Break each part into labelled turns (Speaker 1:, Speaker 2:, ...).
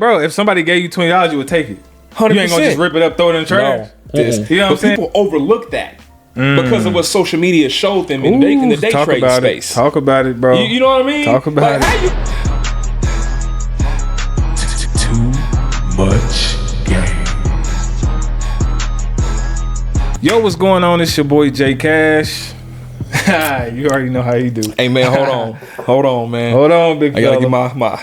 Speaker 1: Bro, if somebody gave you $20, you would take it.
Speaker 2: 100%.
Speaker 1: You ain't gonna just rip it up, throw it in the trash.
Speaker 2: No.
Speaker 1: You know what I'm saying?
Speaker 2: People overlook that because of what social media showed them in the day trading space.
Speaker 1: Talk about it, bro.
Speaker 2: You know what I mean?
Speaker 1: Talk about it.
Speaker 3: Too much game.
Speaker 1: Yo, what's going on? It's your boy J Cash. You already know how you do.
Speaker 2: Hey man, hold on, man.
Speaker 1: Hold on, big fella.
Speaker 2: I gotta get my.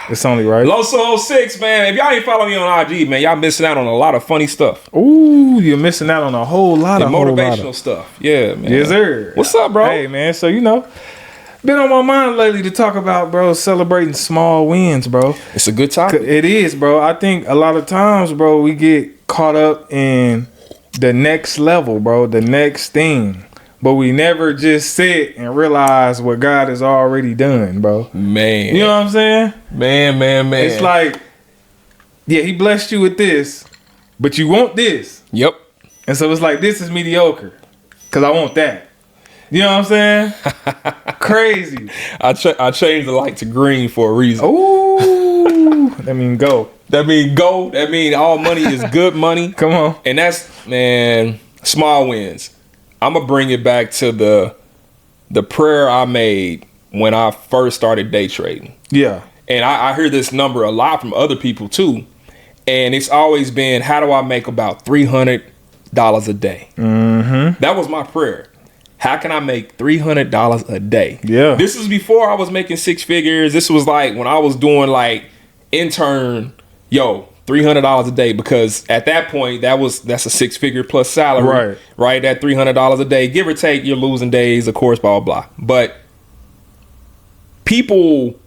Speaker 1: It's only right.
Speaker 2: Loso 06, man. If y'all ain't following me on IG, man, y'all missing out on a lot of funny stuff.
Speaker 1: Ooh, you're missing out on a whole lot of
Speaker 2: motivational stuff. Yeah, man.
Speaker 1: Yes, sir.
Speaker 2: What's up, bro?
Speaker 1: Hey, man. So been on my mind lately to talk about, bro, celebrating small wins, bro.
Speaker 2: It's a good topic.
Speaker 1: It is, bro. I think a lot of times, bro, we get caught up in the next level, bro, the next thing. But we never just sit and realize what God has already done, bro.
Speaker 2: Man.
Speaker 1: You know what I'm saying?
Speaker 2: Man.
Speaker 1: It's like, yeah, he blessed you with this, but you want this.
Speaker 2: Yep.
Speaker 1: And so it's like, this is mediocre because I want that. You know what I'm saying? Crazy.
Speaker 2: I changed the light to green for a reason.
Speaker 1: Ooh. That mean go.
Speaker 2: That mean all money is good money.
Speaker 1: Come on.
Speaker 2: And that's, man, small wins. I'm going to bring it back to the prayer I made when I first started day trading.
Speaker 1: Yeah.
Speaker 2: And I hear this number a lot from other people too. And it's always been, how do I make about $300 a day?
Speaker 1: Mm-hmm.
Speaker 2: That was my prayer. How can I make $300 a day?
Speaker 1: Yeah. This
Speaker 2: is before I was making six figures. This was like when I was doing like intern, $300 a day, because at that point that's a six-figure plus salary, right? That $300 a day, give or take, you're losing days, of course, blah blah blah. But people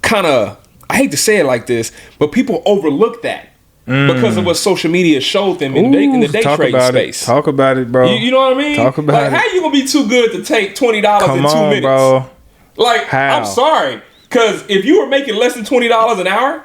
Speaker 2: kind of, I hate to say it like this, but people overlook that because of what social media showed them in the day trading space.
Speaker 1: Talk about it, bro.
Speaker 2: You know what I mean?
Speaker 1: Talk about it.
Speaker 2: How you gonna be too good to take $20 in 2 minutes,
Speaker 1: bro?
Speaker 2: Like,
Speaker 1: how?
Speaker 2: I'm sorry, because if you were making less than $20 an hour,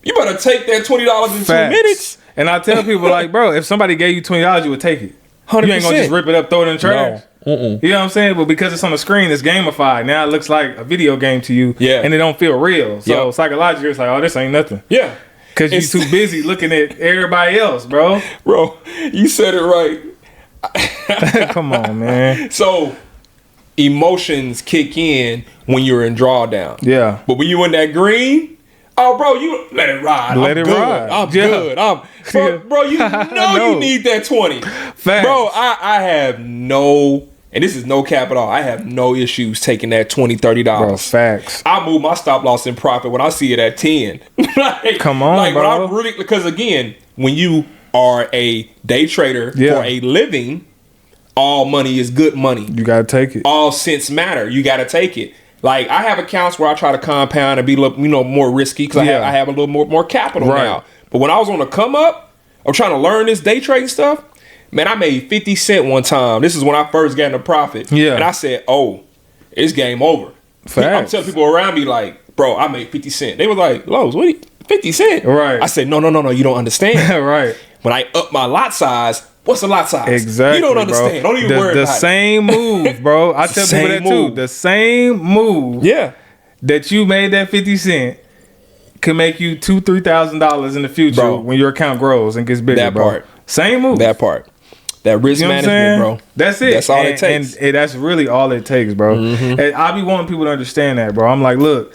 Speaker 2: you better take that $20 in
Speaker 1: Facts.
Speaker 2: 2 minutes.
Speaker 1: And I tell people, like, bro, if somebody gave you $20, you would take it.
Speaker 2: 100%.
Speaker 1: You ain't gonna just rip it up, throw it in the trash.
Speaker 2: No.
Speaker 1: You know what I'm saying? But because it's on the screen, it's gamified. Now it looks like a video game to you.
Speaker 2: Yeah.
Speaker 1: And it don't feel real. So psychologically, it's like, oh, this ain't nothing.
Speaker 2: Yeah.
Speaker 1: Because you're too busy looking at everybody else, bro.
Speaker 2: Bro, you said it right.
Speaker 1: Come on, man.
Speaker 2: So emotions kick in when you're in drawdown.
Speaker 1: Yeah.
Speaker 2: But when you in that green, oh, bro, you let it ride.
Speaker 1: Let it ride.
Speaker 2: I'm good. Bro, you know you need that 20.
Speaker 1: Facts.
Speaker 2: Bro, I have no, and this is no cap at all, I have no issues taking that $20, $30.
Speaker 1: Bro, facts.
Speaker 2: I move my stop loss in profit when I see it at 10. Like,
Speaker 1: come on,
Speaker 2: like,
Speaker 1: bro.
Speaker 2: When I really, because again, when you are a day trader for a living, all money is good money.
Speaker 1: You gotta take it.
Speaker 2: All cents matter. You gotta take it. Like, I have accounts where I try to compound and be a little, more risky because I have a little more capital now. But when I was on the come up, I'm trying to learn this day trading stuff. Man, I made 50 cents one time. This is when I first got into profit. Yeah. And I said, oh, it's game over.
Speaker 1: Facts.
Speaker 2: I'm telling people around me, like, bro, I made 50 cents. They were like, Lowe's, what 50 cents?
Speaker 1: Right.
Speaker 2: I said, no, you don't understand.
Speaker 1: Right.
Speaker 2: When I up my lot size, what's the lot size?
Speaker 1: Exactly.
Speaker 2: You don't understand.
Speaker 1: Bro.
Speaker 2: Don't even worry about it.
Speaker 1: The same move, bro. I tell people that too. The same move.
Speaker 2: Yeah.
Speaker 1: That you made that 50 cent can make you $2,000-$3,000 in the future, bro, when your account grows and gets bigger. That part. Bro. Same move.
Speaker 2: That part. That risk management, bro.
Speaker 1: That's it.
Speaker 2: That's all it takes.
Speaker 1: And that's really all it takes, bro. Mm-hmm. And I be wanting people to understand that, bro. I'm like, look,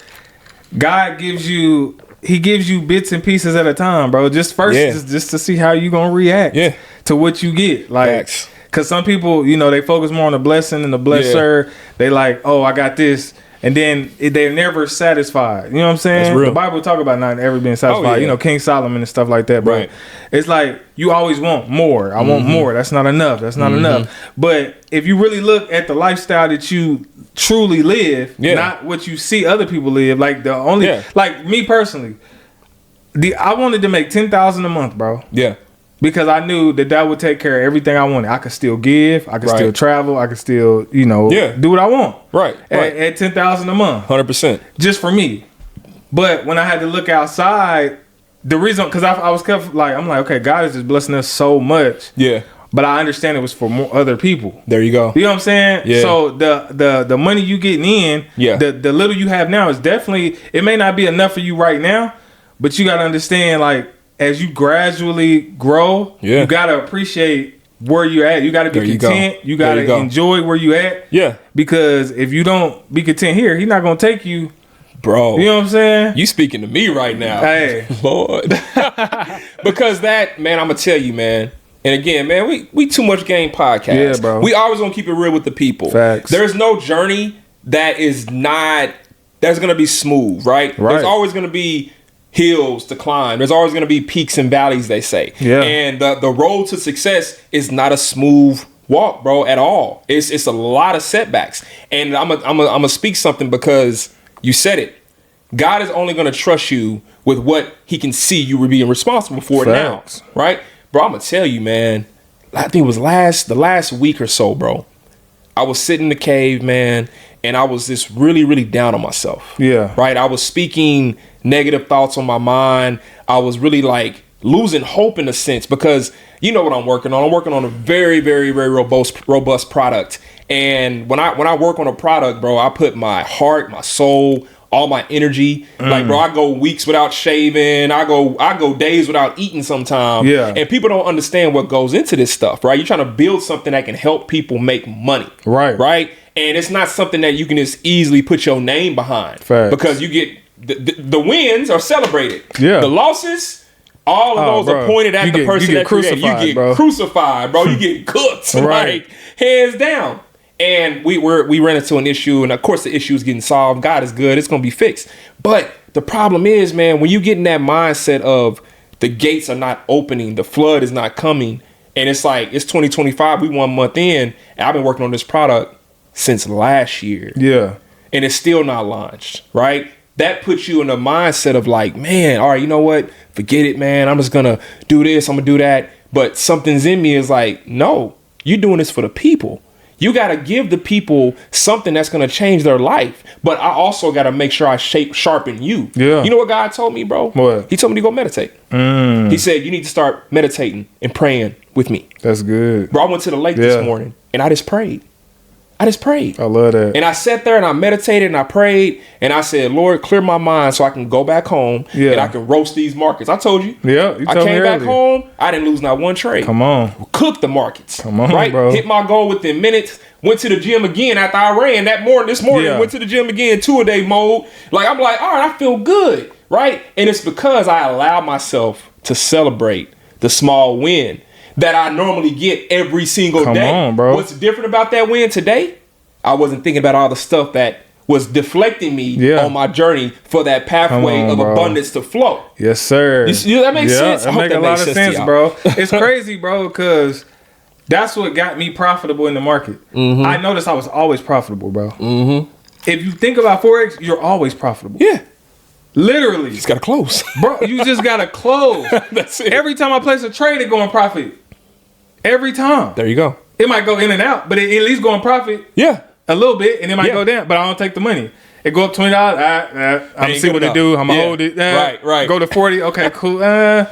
Speaker 1: God gives you, he gives you bits and pieces at a time, bro. Just first, just to see how you gonna react to what you get. Like, because some people, they focus more on the blessing and the blesser. They like, oh, I got this. And then they're never satisfied. You know what I'm saying?
Speaker 2: That's real.
Speaker 1: The Bible talk about not ever being satisfied.
Speaker 2: Oh, yeah.
Speaker 1: King Solomon and stuff like that. But it's like you always want more. I want more. That's not enough. That's not enough. But if you really look at the lifestyle that you truly live, not what you see other people live, like the only, like me personally, I wanted to make $10,000 a month, bro. Yeah. Because I knew that would take care of everything I wanted. I could still give. I could still travel. I could still, do what I want. Right. At $10,000 a month.
Speaker 2: 100%.
Speaker 1: Just for me. But when I had to look outside, the reason, because I was kept like, I'm like, okay, God is just blessing us so much. Yeah. but I understand it was for more other people.
Speaker 2: There you go.
Speaker 1: You know what I'm saying?
Speaker 2: Yeah.
Speaker 1: So the money you getting in, the little you have now is definitely, it may not be enough for you right now, but you got to understand, like, as you gradually grow, you got to appreciate where you're at. You got to be content. You got to enjoy where you at. Yeah. Because if you don't be content here, he's not going to take you.
Speaker 2: Bro.
Speaker 1: You know what I'm saying?
Speaker 2: You speaking to me right now.
Speaker 1: Hey.
Speaker 2: Lord. Because that, man, I'm going to tell you, man. And again, man, we Too Much Game podcast.
Speaker 1: Yeah, bro.
Speaker 2: We always going to keep it real with the people.
Speaker 1: Facts.
Speaker 2: There's no journey that's going to be smooth, right? There's always going to be hills to climb. There's always going to be peaks and valleys, they say. Yeah. And the road to success is not a smooth walk, bro, at all. It's a lot of setbacks. And I'm gonna speak something because you said it. God is only going to trust you with what he can see you were being responsible for now, right? Bro, I'm going to tell you, man, I think it was the last week or so, bro. I was sitting in the cave, man, and I was just really, really down on myself. Yeah. Right? I was speaking negative thoughts on my mind. I was really like losing hope in a sense because you know what I'm working on. I'm working on a very, very, very robust product. And when I work on a product, bro, I put my heart, my soul, all my energy. Like, bro, I go weeks without shaving. I go days without eating sometimes. Yeah. And people don't understand what goes into this stuff, right? You're trying to build something that can help people make money. Right. Right? And it's not something that you can just easily put your name behind. Facts. Because you get the wins are celebrated. Yeah. The losses, all of those are pointed at the person that created. You get crucified, bro. You get cooked. Right. Hands down. And we ran into an issue, and of course the issue is getting solved. God is good; it's gonna be fixed. But the problem is, man, when you get in that mindset of the gates are not opening, the flood is not coming, and it's like it's 2025. We 1 month in, and I've been working on this product since last year. Yeah, and it's still not launched. Right? That puts you in a mindset of like, man, all right, you know what? Forget it, man. I'm just gonna do this. I'm gonna do that. But something's in me is like, no, you're doing this for the people. You got to give the people something that's going to change their life. But I also got to make sure I sharpen you. Yeah. You know what God told me, bro? What? He told me to go meditate. He said, you need to start meditating and praying with me.
Speaker 1: That's good.
Speaker 2: Bro, I went to the lake this morning and I just prayed. I
Speaker 1: love that.
Speaker 2: And I sat there and I meditated and I prayed and I said, Lord, clear my mind so I can go back home and I can roast these markets. I told you. Yeah. I came back home. I didn't lose not one trade.
Speaker 1: Come on.
Speaker 2: Cooked the markets.
Speaker 1: Come on, right? Bro.
Speaker 2: Hit my goal within minutes. Went to the gym again after I ran this morning. Went to the gym again, 2-a-day mode. Like, I'm like, all right, I feel good. Right. And it's because I allow myself to celebrate the small win that I normally get every single day.
Speaker 1: Come on, bro.
Speaker 2: What's different about that win today? I wasn't thinking about all the stuff that was deflecting me on my journey for that pathway of abundance to flow.
Speaker 1: Yes, sir.
Speaker 2: That makes sense?
Speaker 1: That makes a lot of sense, bro. It's crazy, bro, because that's what got me profitable in the market. I noticed I was always profitable, bro. If you think about Forex, you're always profitable.
Speaker 2: Yeah.
Speaker 1: Literally.
Speaker 2: You just got to close.
Speaker 1: Bro, you just got to close.
Speaker 2: That's it.
Speaker 1: Every time I place a trade, it go in profit. Every time.
Speaker 2: There you go.
Speaker 1: It might go in and out, but it at least go in profit.
Speaker 2: Yeah.
Speaker 1: A little bit, and it might go down, but I don't take the money. It go up $20. I'm gonna see what it do. I'm gonna hold it.
Speaker 2: Right.
Speaker 1: Go to 40. Okay, cool. Try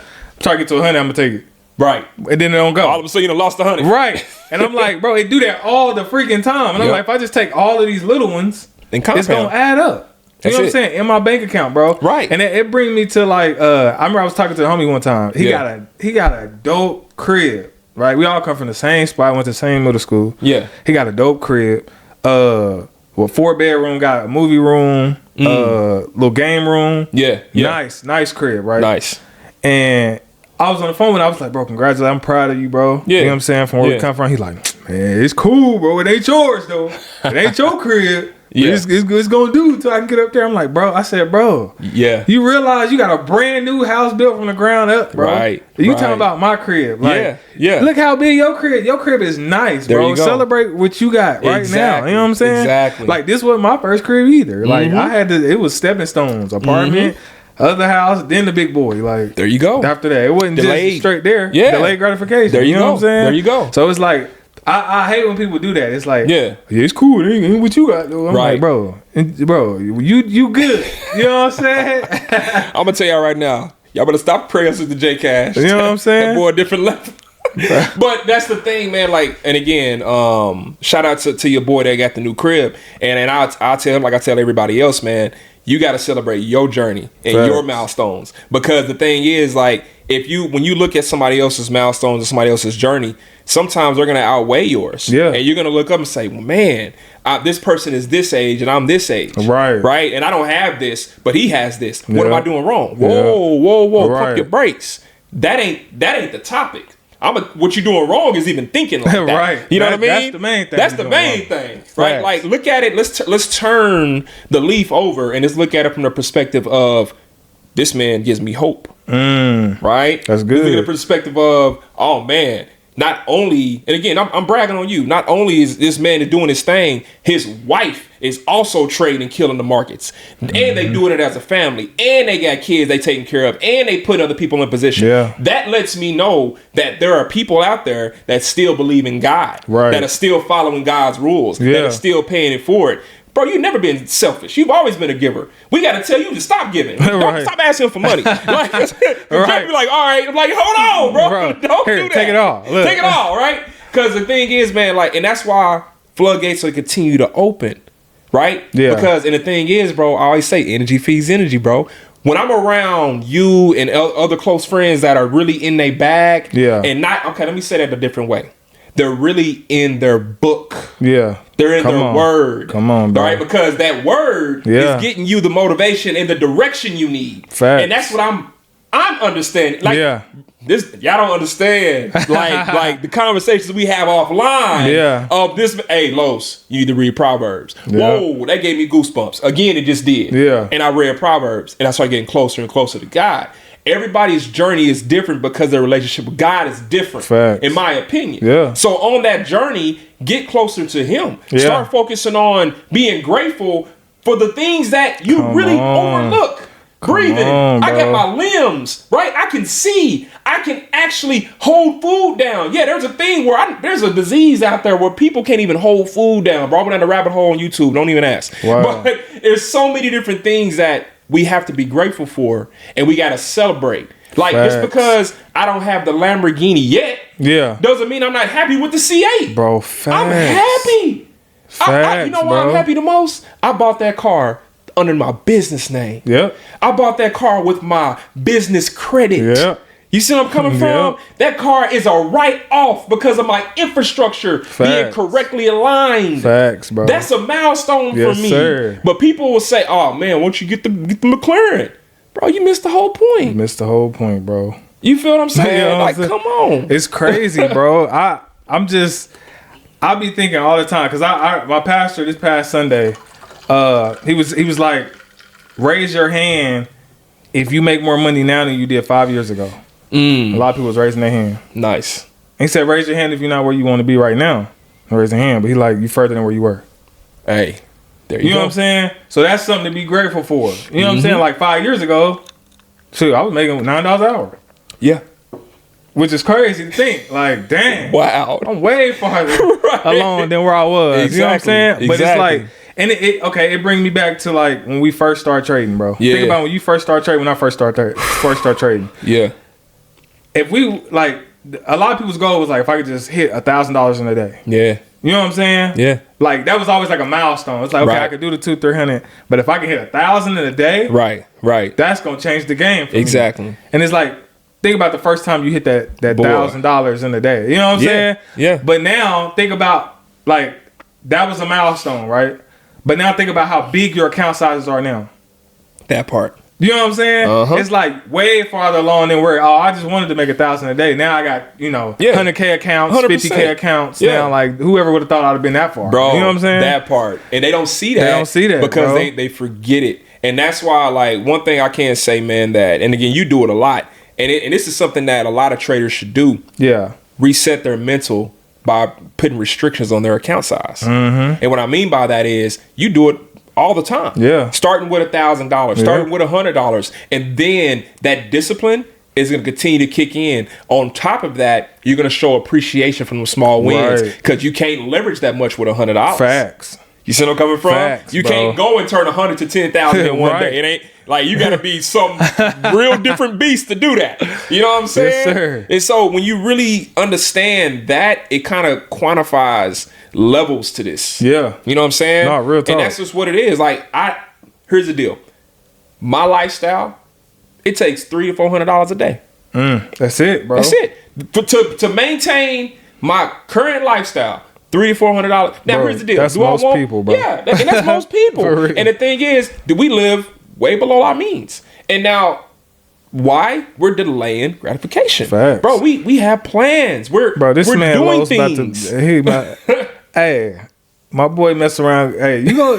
Speaker 1: to get to 100. I'm gonna take it.
Speaker 2: Right.
Speaker 1: And then it don't go.
Speaker 2: All of a sudden, you lost 100.
Speaker 1: Right. And I'm like, bro, it do that all the freaking time. And I'm like, if I just take all of these little ones, it's gonna add up. You know what I'm saying? In my bank account, bro.
Speaker 2: Right.
Speaker 1: And it brings me to like, I remember I was talking to the homie one time. He got a dope crib. Right. We all come from the same spot. Went to the same middle school.
Speaker 2: Yeah.
Speaker 1: He got a dope crib. 4-bedroom, got a movie room, little game room.
Speaker 2: Yeah.
Speaker 1: Nice crib, right?
Speaker 2: Nice.
Speaker 1: And I was on the phone and I was like, bro, congratulations, I'm proud of you, bro. Yeah. You know what I'm saying? From where we come from. He's like, man, it's cool, bro. It ain't yours though. It ain't your crib. Yeah. It's gonna do until I can get up there. I'm like, bro, I said, bro.
Speaker 2: Yeah.
Speaker 1: You realize you got a brand new house built from the ground up, bro.
Speaker 2: Right.
Speaker 1: You talking about my crib. Like,
Speaker 2: yeah.
Speaker 1: Look how big your crib. Your crib is nice,
Speaker 2: there
Speaker 1: bro.
Speaker 2: You go.
Speaker 1: Celebrate what you got right now. You know what I'm saying?
Speaker 2: Exactly.
Speaker 1: Like, this wasn't my first crib either. Like, I had to, it was stepping stones, apartment, other house, then the big boy. Like,
Speaker 2: there you go.
Speaker 1: After that, it wasn't just straight there.
Speaker 2: Yeah.
Speaker 1: Delayed gratification.
Speaker 2: There you
Speaker 1: know
Speaker 2: go.
Speaker 1: What I'm saying?
Speaker 2: There you go.
Speaker 1: So it's like, I hate when people do that. It's like, it's cool. It ain't what you got, though. I'm like, bro, you good. You know what I'm saying?
Speaker 2: I'm gonna tell y'all right now. Y'all better stop praying to the J Cash.
Speaker 1: You know what I'm saying?
Speaker 2: That boy a different level. But that's the thing, man. Like, and again, shout out to your boy that got the new crib. And I'll tell him, like I tell everybody else, man, you got to celebrate your journey and your milestones. Because the thing is, like, when you look at somebody else's milestones and somebody else's journey, sometimes they're going to outweigh yours. Yeah. And you're going to look up and say, well, man, this person is this age and I'm this age. Right. And I don't have this, but he has this. What am I doing wrong? Whoa. Pump your brakes. That ain't the topic. What you're doing wrong is even thinking like that. Right. You know what I mean? That's the main thing. That's the main thing. Right. Right. Like, look at it. Let's turn the leaf over and let's look at it from the perspective of this man gives me hope. Right. That's good. Look at the perspective of, oh man, not only, and again, I'm bragging on you, not only is this man doing his thing, his wife is also trading and killing the markets. And they doing it as a family. And they got kids they taking care of. And they put other people in position. Yeah. That lets me know that there are people out there that still believe in God. Right. That are still following God's rules. Yeah. That are still paying it forward. Bro, you've never been selfish. You've always been a giver. We got to tell you to stop giving. Don't stop asking for money. Like, be like, all right. I'm like, hold on, bro. Don't do that. Take it all. Look. Take it all, right? Because the thing is, man, like, and that's why floodgates will continue to open, right? Yeah. Because, and the thing is, bro, I always say energy feeds energy, bro. When I'm around you and other close friends that are really in their bag, and not, okay, let me say that a different way. They're really in their book. Yeah. They're in their word. Come on, bro. Right? Because that word is getting you the motivation and the direction you need. Facts. And that's what I'm understanding. Like, this, y'all don't understand. Like the conversations we have offline. Yeah. Of this, hey, Los, you need to read Proverbs. Yeah. Whoa, that gave me goosebumps. Again, it just did. Yeah. And I read Proverbs, and I started getting closer and closer to God. Everybody's journey is different because their relationship with God is different, Facts. In my opinion. Yeah. So on that journey, get closer to Him. Yeah. Start focusing on being grateful for the things that you overlook. Breathing. I got my limbs, right? I can see. I can actually hold food down. Yeah, there's a thing where there's a disease out there where people can't even hold food down. Bro, I went down the rabbit hole on YouTube. Don't even ask. Wow. But there's so many different things that we have to be grateful for, and we got to celebrate. Like, Facts. Just because I don't have the Lamborghini yet, doesn't mean I'm not happy with the C8. Bro, facts. I'm happy. You know why I'm happy the most? I bought that car under my business name. Yeah. I bought that car with my business credit. Yeah. You see where I'm coming from? That car is a write-off because of my infrastructure being correctly aligned. Facts, bro. That's a milestone for me. Sir. But people will say, oh, man, once you get the McLaren, bro, you missed the whole point. You missed the whole point, bro. You feel what I'm saying? You know what I'm saying? Come on. It's crazy, bro. I'll be thinking all the time, because my pastor this past Sunday, he was like, raise your hand if you make more money now than you did 5 years ago. A lot of people was raising their hand. Nice. He said, raise your hand if you're not where you want to be right now. Raise your hand. But he like, you further than where you were. Hey, there you go. You know what I'm saying? So that's something to be grateful for. You know what I'm saying? Like 5 years ago, shoot, I was making $9 an hour. Yeah. Which is crazy to think. Like, damn. Wow. I'm way farther along than where I was. Exactly. You know what I'm saying? But it's like, and it brings me back to like when we first started trading, bro. Yeah. Think about when you first started trading, when I first started trading. Yeah. If we, like, a lot of people's goal was like, if I could just hit $1,000 in a day. Yeah. You know what I'm saying? Yeah. Like, that was always like a milestone. It's like, okay, I could do the 200-300, but if I can hit 1,000 in a day, right, that's gonna change the game for me. And it's like, think about the first time you hit that $1,000 in a day. You know what I'm saying? Yeah. But now think about, like, that was a milestone, right? But now think about how big your account sizes are now. That part. You know what I'm saying? It's like way farther along than where, I just wanted to make 1,000 a day. Now I got, 100K accounts, 100%. 50K accounts. Yeah. Now, like, whoever would have thought I'd have been that far. Bro, you know what I'm saying? That part. And they don't see that. They don't see that because they forget it. And that's why, like, one thing I can say, man, that, and again, you do it a lot. And this is something that a lot of traders should do. Yeah. Reset their mental by putting restrictions on their account size. And what I mean by that is you do it all the time. Yeah. Starting with $1,000, starting with $100. And then that discipline is going to continue to kick in. On top of that, you're going to show appreciation from the small wins because you can't leverage that much with $100. Facts. You see what I'm coming from?
Speaker 1: Facts,
Speaker 2: you
Speaker 1: bro.
Speaker 2: can't go and turn 100 to 10,000 in one
Speaker 1: Right.
Speaker 2: day. It ain't like you got to be some real different beast to do that. You know what I'm saying?
Speaker 1: Yes, sir.
Speaker 2: And so when you really understand that, it kind of quantifies levels to this.
Speaker 1: Yeah.
Speaker 2: You know what I'm saying?
Speaker 1: No, real talk.
Speaker 2: And that's just what it is. Like here's the deal. My lifestyle, it takes $300 to $400 a day.
Speaker 1: That's it, bro.
Speaker 2: That's it. To maintain my current lifestyle, $300 to $400. Now,
Speaker 1: Bro,
Speaker 2: here's the deal.
Speaker 1: that's most people, bro.
Speaker 2: Yeah, and that's most people.
Speaker 1: For real.
Speaker 2: And the thing is, do we live way below our means? And now, why? We're delaying gratification.
Speaker 1: Facts.
Speaker 2: Bro, we have plans.
Speaker 1: This
Speaker 2: we're
Speaker 1: man
Speaker 2: doing
Speaker 1: Lowe's
Speaker 2: things.
Speaker 1: Hey, my boy mess around. Hey, you go.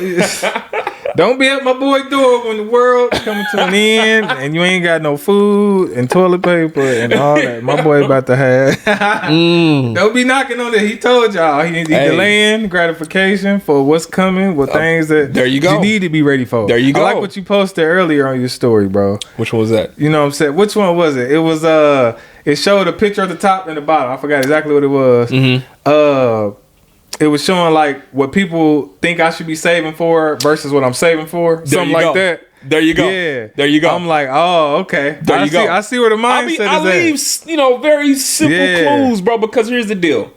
Speaker 1: Don't be at my boy door when the world coming to an end and you ain't got no food and toilet paper and all that. My boy about to have. Don't be knocking on it. He told y'all he delaying gratification for what's coming with things that
Speaker 2: there you go.
Speaker 1: You need to be ready for.
Speaker 2: There you go.
Speaker 1: I like what you posted earlier on your story, bro.
Speaker 2: Which one was that?
Speaker 1: You know what I'm saying? Which one was it? It was it showed a picture at the top and the bottom. I forgot exactly what it was. It was showing like what people think I should be saving for versus what I'm saving for. Something like that.
Speaker 2: There you go.
Speaker 1: Yeah.
Speaker 2: There you go.
Speaker 1: I'm like, oh, okay.
Speaker 2: There you go.
Speaker 1: I see where the mindset is
Speaker 2: I leave, very simple clues, bro, because here's the deal.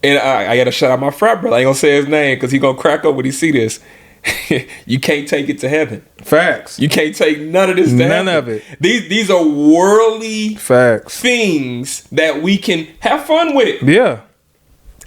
Speaker 2: And I got to shout out my frat brother. I ain't going to say his name because he going to crack up when he see this. You can't take it to heaven.
Speaker 1: Facts.
Speaker 2: You can't take none of this to heaven.
Speaker 1: None of it.
Speaker 2: These are worldly
Speaker 1: facts
Speaker 2: things that we can have fun with.
Speaker 1: Yeah.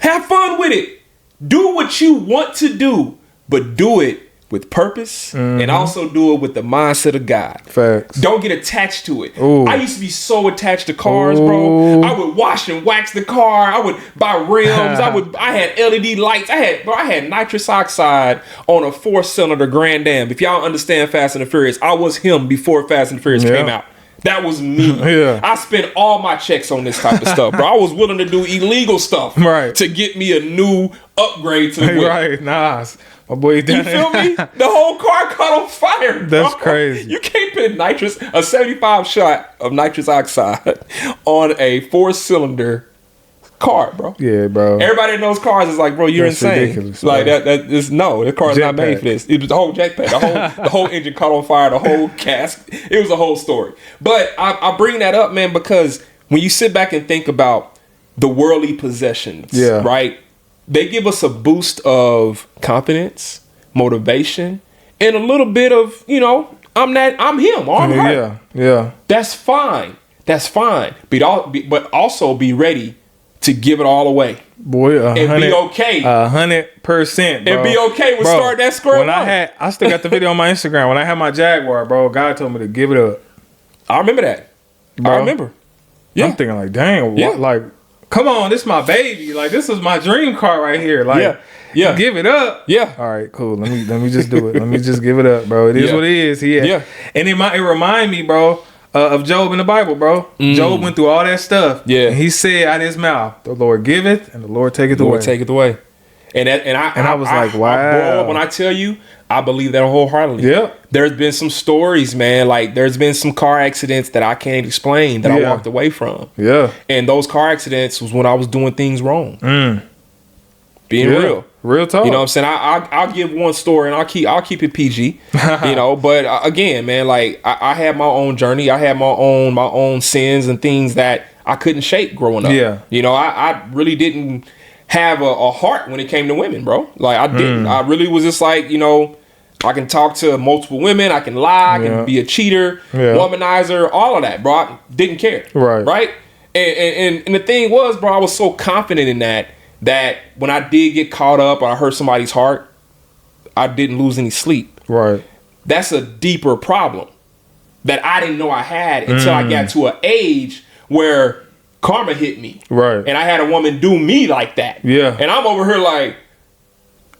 Speaker 2: Have fun with it. Do what you want to do, but do it with purpose and also do it with the mindset of God.
Speaker 1: Facts.
Speaker 2: Don't get attached to it.
Speaker 1: Ooh.
Speaker 2: I used to be so attached to cars, bro. I would wash and wax the car. I would buy rims. I had LED lights. I had nitrous oxide on a 4-cylinder Grand Am. If y'all understand Fast and the Furious, I was him before Fast and the Furious came out. That was me.
Speaker 1: Yeah.
Speaker 2: I spent all my checks on this type of stuff, bro. I was willing to do illegal stuff to get me a new upgrade to the whip.
Speaker 1: Right, nice. My boy,
Speaker 2: you feel me? The whole car caught on fire, bro.
Speaker 1: That's crazy.
Speaker 2: You can't put a 75 shot of nitrous oxide on a 4-cylinder car, bro.
Speaker 1: Yeah, bro.
Speaker 2: Everybody in those cars is like, bro, you're
Speaker 1: That's
Speaker 2: insane.
Speaker 1: ridiculous,
Speaker 2: like
Speaker 1: bro.
Speaker 2: the car's not made for this. It was the whole jetpack, the whole engine caught on fire, the whole cask. It was a whole story. But I bring that up, man, because when you sit back and think about the worldly possessions, right? They give us a boost of confidence, motivation, and a little bit of, I'm him, or I'm her.
Speaker 1: Yeah.
Speaker 2: That's fine. But also be ready to give it all away.
Speaker 1: Boy,
Speaker 2: and be okay.
Speaker 1: 100%, bro.
Speaker 2: And be okay with starting that square
Speaker 1: one.
Speaker 2: When
Speaker 1: I still got the video on my Instagram. When I had my Jaguar, bro, God told me to give it up.
Speaker 2: I remember that. Bro, I remember.
Speaker 1: Yeah. I'm thinking like, dang, like, come on, this is my baby. Like, this is my dream car right here. Like, give it up.
Speaker 2: Yeah.
Speaker 1: All right, cool. Let me just do it. Let me just give it up, bro. It is what it is. Yeah. And it remind me, bro, of Job in the Bible, bro. Job went through all that stuff. Yeah. And he said out his mouth, the Lord giveth and the Lord taketh away.
Speaker 2: The Lord taketh away. And I was like, wow. When I tell you, I believe that wholeheartedly. Yeah. There's been some stories, man. Like, there's been some car accidents that I can't explain that I walked away from. Yeah. And those car accidents was when I was doing things wrong. Being real. Real talk. You know what I'm saying? I'll give one story and I'll keep it PG. But again, man, like I had my own journey. I had my own sins and things that I couldn't shake growing up. Yeah. I really didn't have a heart when it came to women, bro. Like I didn't. I really was just like, I can talk to multiple women. I can lie. I can be a cheater, womanizer, all of that, bro. I didn't care. Right. And the thing was, bro, I was so confident in that when I did get caught up or I hurt somebody's heart, I didn't lose any sleep. Right. That's a deeper problem that I didn't know I had until I got to an age where karma hit me. Right. And I had a woman do me like that. Yeah. And I'm over here like,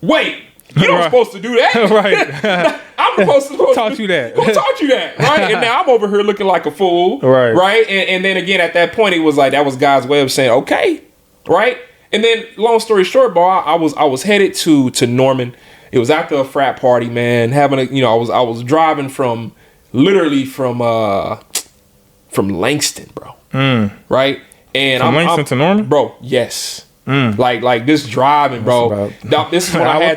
Speaker 2: wait, you're not supposed to do that. Right. I'm supposed to taught you that. Who taught you that? Right. And now I'm over here looking like a fool. Right. Right. And then again, at that point, it was like, that was God's way of saying, okay. Right. And then, long story short, bro, I was headed to Norman. It was after a frat party, man. I was driving from Langston, bro. Right, and
Speaker 1: from Langston to Norman,
Speaker 2: bro. Yes, Like this driving, bro. This is what I had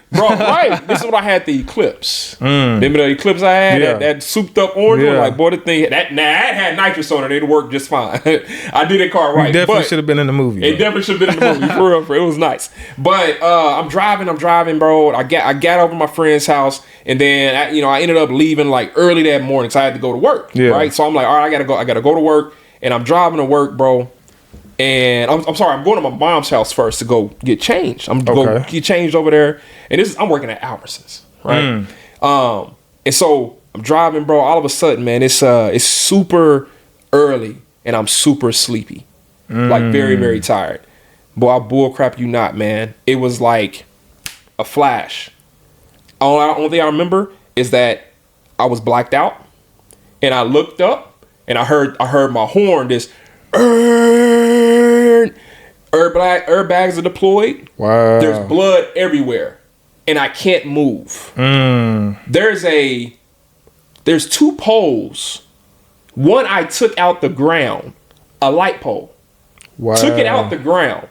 Speaker 2: bro, right. This is what I had the Eclipse. Remember the Eclipse I had? That souped up orange one? Like, boy, the thing that had nitrous on it. It worked just fine. I did that car right.
Speaker 1: It definitely should have been in the movie.
Speaker 2: It definitely should have been in the movie. For real. It was nice. But I'm driving, bro. I got over to my friend's house, and then I ended up leaving like early that morning, so I had to go to work. Right. So I'm like, all right, I gotta go to work, and I'm driving to work, bro. And I'm sorry, I'm going to my mom's house first to go get changed. I'm going to go get changed over there. And I'm working at Albertsons, right? And so I'm driving, bro. All of a sudden, man, it's super early and I'm super sleepy. Like very, very tired. Boy, I bullcrap you not, man. It was like a flash. Only thing I remember is that I was blacked out and I looked up and I heard my horn, this airbags are deployed.
Speaker 1: Wow.
Speaker 2: There's blood everywhere, and I can't move. There's 2 poles. One I took out the ground, a light pole. Wow. Took it out the ground,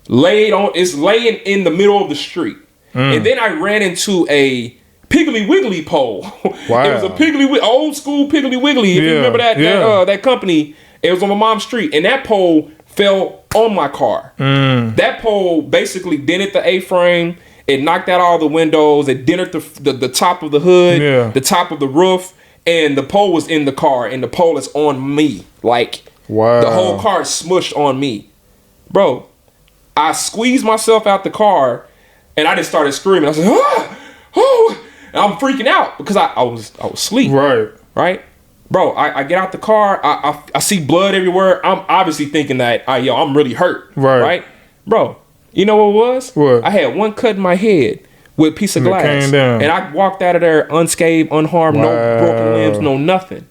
Speaker 2: it's laying in the middle of the street, and then I ran into a Piggly Wiggly pole. Wow. It was a old school Piggly Wiggly. If you remember that company. It was on my mom's street, and that pole fell on my car. That pole basically dented the A-frame. It knocked out all the windows. It dented the top of the hood, the top of the roof, and the pole was in the car, and the pole is on me. Like, the whole car is smushed on me. Bro, I squeezed myself out the car, and I just started screaming. I was like, oh, and I'm freaking out because I was asleep. Right? Bro, I get out the car. I see blood everywhere. I'm obviously thinking that, I'm really hurt. Right? Bro, you know what it was?
Speaker 1: What?
Speaker 2: I had one cut in my head with a piece of glass. And I walked out of there unscathed, unharmed, no broken limbs, no nothing.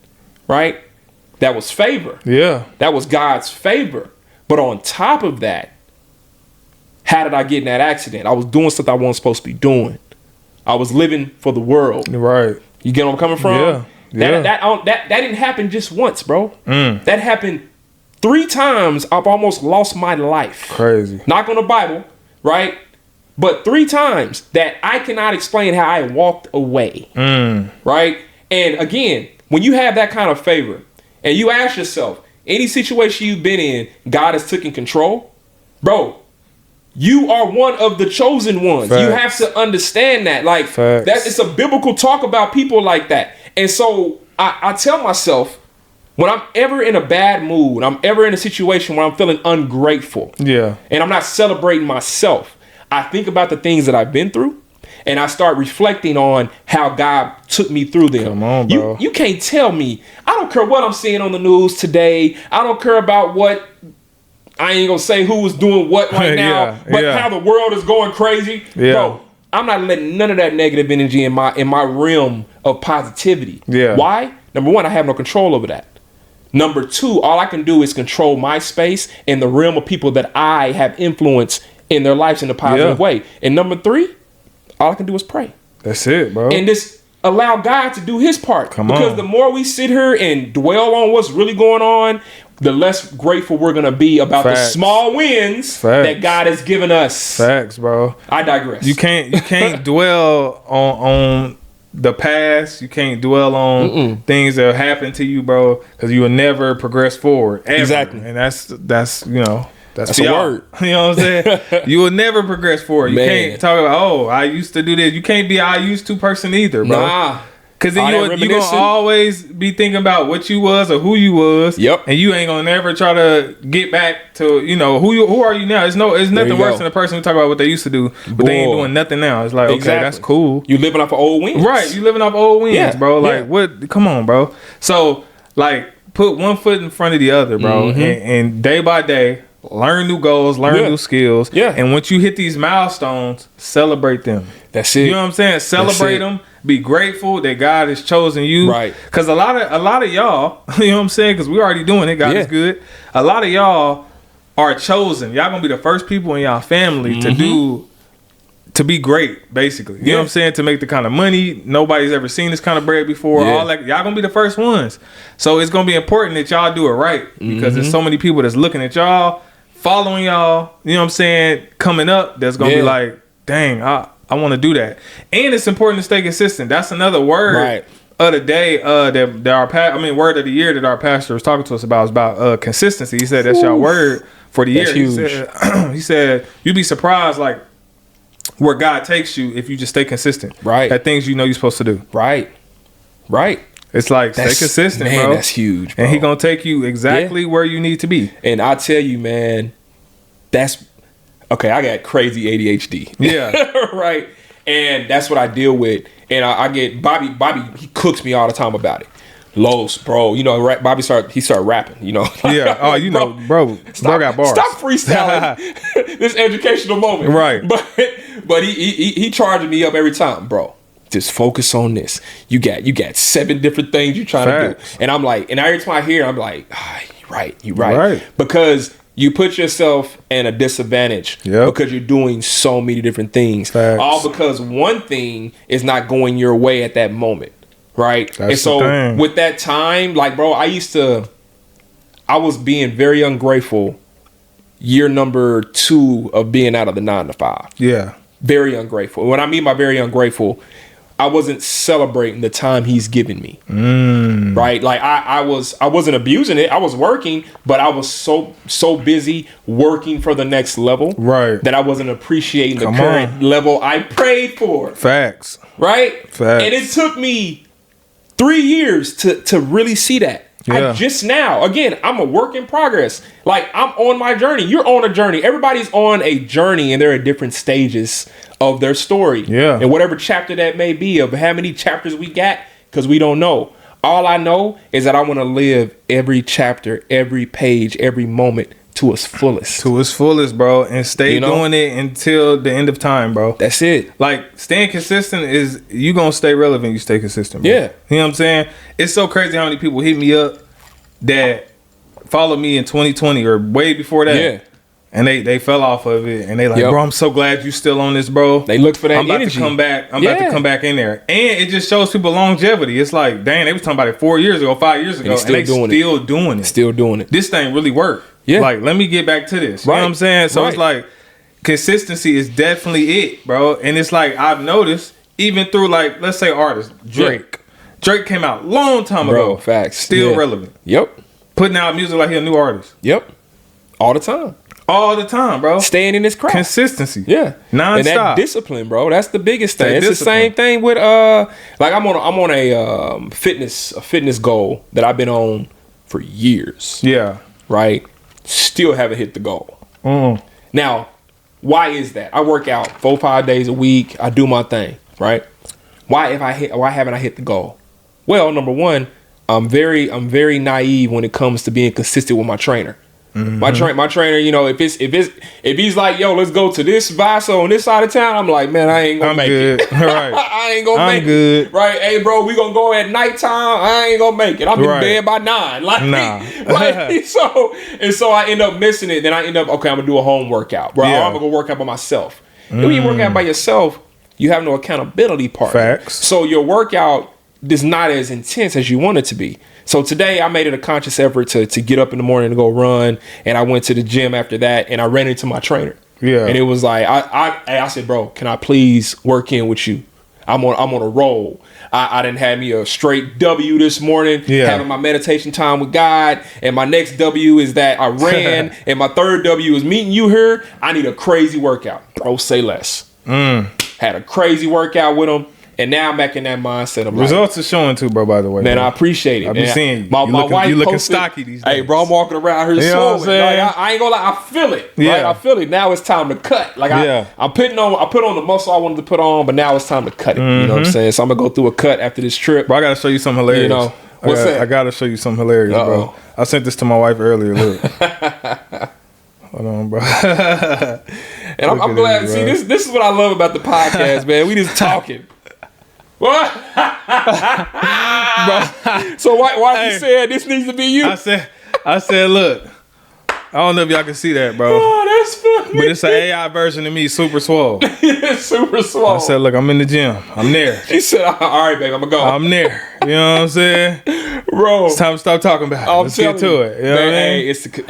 Speaker 2: Right? That was favor.
Speaker 1: Yeah.
Speaker 2: That was God's favor. But on top of that, how did I get in that accident? I was doing something I wasn't supposed to be doing. I was living for the world.
Speaker 1: Right.
Speaker 2: You get where I'm coming from? Yeah. That didn't happen just once, bro. That happened 3 times. I've almost lost my life.
Speaker 1: Crazy.
Speaker 2: Knock on the Bible, right? But 3 times that I cannot explain how I walked away. Right? And again, when you have that kind of favor and you ask yourself, any situation you've been in, God has taken control, bro, you are one of the chosen ones. Facts. You have to understand that. Like, it's a biblical talk about people like that. And so I tell myself, when I'm ever in a bad mood, I'm ever in a situation where I'm feeling ungrateful, and I'm not celebrating myself, I think about the things that I've been through, and I start reflecting on how God took me through them.
Speaker 1: Come on, bro.
Speaker 2: You can't tell me. I don't care what I'm seeing on the news today. I don't care about what. I ain't gonna say who was doing what right now, but how the world is going crazy. Bro, I'm not letting none of that negative energy in my realm of positivity. Why? Number 1, I have no control over that. Number 2, all I can do is control my space and the realm of people that I have influence in their lives in a positive way. And number 3, all I can do is pray.
Speaker 1: That's it, bro.
Speaker 2: And just allow God to do his part. Because the more we sit here and dwell on what's really going on, the less grateful we're going to be about the small wins that God has given us.
Speaker 1: Facts, bro.
Speaker 2: I digress.
Speaker 1: You can't dwell on the past. You can't dwell on things that happen to you, bro, because you will never progress forward. Ever. Exactly. And that's that's a word. You know what I'm saying? You will never progress forward. You can't talk about, I used to do this. You can't be I used to person either, bro. Nah. Because then you're going to always be thinking about what you was or who you was. Yep. And you ain't going to never try to get back to, who are you now? It's nothing worse than the person who talk about what they used to do, but they ain't doing nothing now. It's like, okay, that's cool.
Speaker 2: You living off of old wins.
Speaker 1: Right. You living off old wins, bro. Like, what? Come on, bro. So, like, put one foot in front of the other, bro. And day by day, learn new goals, learn new skills. Yeah. And once you hit these milestones, celebrate them.
Speaker 2: That's it.
Speaker 1: You know what I'm saying? Celebrate them. Be grateful that God has chosen you. Right. Because a lot of y'all, you know what I'm saying? Because we're already doing it. God is good. A lot of y'all are chosen. Y'all gonna be the first people in y'all family to be great, basically. You know what I'm saying? To make the kind of money nobody's ever seen this kind of bread before. All that, y'all gonna be the first ones. So it's gonna be important that y'all do it right because there's so many people that's looking at y'all following y'all, you know what I'm saying, coming up, that's gonna be like, dang, I want to do that. And it's important to stay consistent. That's another word of the day that our word of the year that our pastor was talking to us about is about consistency. He said that's your word for the year. He said you'd be surprised like where God takes you if you just stay consistent. Right. At things you know you're supposed to do. Right. It's like stay consistent, bro.
Speaker 2: That's huge, bro.
Speaker 1: And he gonna take you exactly where you need to be.
Speaker 2: And I tell you, man, that's okay. I got crazy ADHD. Yeah. Right. And that's what I deal with. And I get Bobby, he cooks me all the time about it. Los, bro, you know, Bobby started rapping, you know.
Speaker 1: Yeah, oh, you know, bro got bars.
Speaker 2: Stop freestyling this educational moment.
Speaker 1: Right.
Speaker 2: But he charging me up every time, bro. Just focus on this. You got 7 different things you're trying to do. And I'm like, and every time I hear it, I'm like, you're right. Because you put yourself in a disadvantage because you're doing so many different things. Facts. All because one thing is not going your way at that moment. Right. That's and so with that time, like, bro, I was being very ungrateful year number 2 of being out of the 9 to 5. Yeah. Very ungrateful. When I mean by very ungrateful, I wasn't celebrating the time he's given me. Right. Like I wasn't abusing it. I was working, but I was so busy working for the next level. Right. That I wasn't appreciating the current level I prayed for.
Speaker 1: Facts.
Speaker 2: Right. Facts. And it took me 3 years to really see that. Yeah. I'm a work in progress. Like I'm on my journey. You're on a journey. Everybody's on a journey and they're at different stages of their story. Yeah. And whatever chapter that may be of how many chapters we got, because we don't know. All I know is that I want to live every chapter, every page, every moment to its fullest. To its fullest,
Speaker 1: bro. And stay doing it until the end of time, bro.
Speaker 2: That's it.
Speaker 1: Like, staying consistent is, you gonna stay relevant, you stay consistent, bro. Yeah. You know what I'm saying? It's so crazy how many people hit me up that followed me in 2020 or way before that. Yeah. And they fell off of it. And they like, bro, I'm so glad you still on this, bro.
Speaker 2: They look for that
Speaker 1: energy.
Speaker 2: I'm
Speaker 1: about to come back in there. And it just shows people longevity. It's like, dang, they was talking about it 4 years ago, 5 years ago. And they still doing it.
Speaker 2: Still doing it.
Speaker 1: This thing really worked. Yeah. Like, let me get back to this. You know what I'm saying? So it's like, consistency is definitely it, bro. And it's like, I've noticed, even through like, let's say artists, Drake. Drake came out long time ago.
Speaker 2: Facts.
Speaker 1: Still relevant.
Speaker 2: Yep.
Speaker 1: Putting out music like he a new artist.
Speaker 2: Yep. All the time.
Speaker 1: All the time, bro.
Speaker 2: Staying in his craft.
Speaker 1: Consistency.
Speaker 2: Yeah.
Speaker 1: Non-stop.
Speaker 2: And that discipline, bro. That's the biggest thing. It's the same thing with like I'm on a fitness goal that I've been on for years. Yeah. Right? Still haven't hit the goal. Now, why is that? I work out 4-5 days a week. I do my thing, right? Why haven't I hit the goal? Well, number one, I'm very naive when it comes to being consistent with my trainer. Mm-hmm. My trainer, you know, if he's like, yo, let's go to this Vaso on this side of town, I'm like, man, I ain't gonna make it. Right. I ain't gonna make it. Right. Hey, bro, we gonna go at nighttime. I ain't gonna make it. I'm in bed by 9. Like, like so I end up missing it. Then I end up, okay, I'm gonna do a home workout. Bro, I'm gonna go work out by myself. And when you work out by yourself, you have no accountability partner. Facts. So your workout is not as intense as you want it to be. So today I made it a conscious effort to get up in the morning to go run, and I went to the gym after that, and I ran into my trainer. Yeah, and it was like I said, bro, can I please work in with you? I'm on a roll. I didn't have me a straight W this morning, having my meditation time with God, and my next W is that I ran, and my third W is meeting you here. I need a crazy workout, bro. Say less. Had a crazy workout with him. And now I'm back in that mindset.
Speaker 1: Results are showing too, bro, by the way.
Speaker 2: Man,
Speaker 1: bro.
Speaker 2: I appreciate it.
Speaker 1: I've been seeing you.
Speaker 2: My wife
Speaker 1: you looking
Speaker 2: posted,
Speaker 1: stocky these days.
Speaker 2: Hey, bro, I'm walking around here swollen. Like, I ain't gonna lie, I feel it. Yeah. Right? I feel it. Now it's time to cut. Like I put on the muscle I wanted to put on, but now it's time to cut it. You know what I'm saying? So I'm gonna go through a cut after this trip.
Speaker 1: Bro, I gotta show you something hilarious. You know, what's that? I gotta show you something hilarious, bro. I sent this to my wife earlier. Look. Hold on, bro.
Speaker 2: And I'm glad to see this is what I love about the podcast, man. We just talking. What? So why you said this needs to be you?
Speaker 1: I said, look, I don't know if y'all can see that, bro.
Speaker 2: Oh, That's funny.
Speaker 1: But it's an AI version of me, super swole.
Speaker 2: Super swole.
Speaker 1: I said, look, I'm in the gym. I'm there.
Speaker 2: He said, all right, babe, I'm going to go.
Speaker 1: I'm there. You know what I'm saying?
Speaker 2: Bro.
Speaker 1: It's time to stop talking about it. Let's get to it. You know what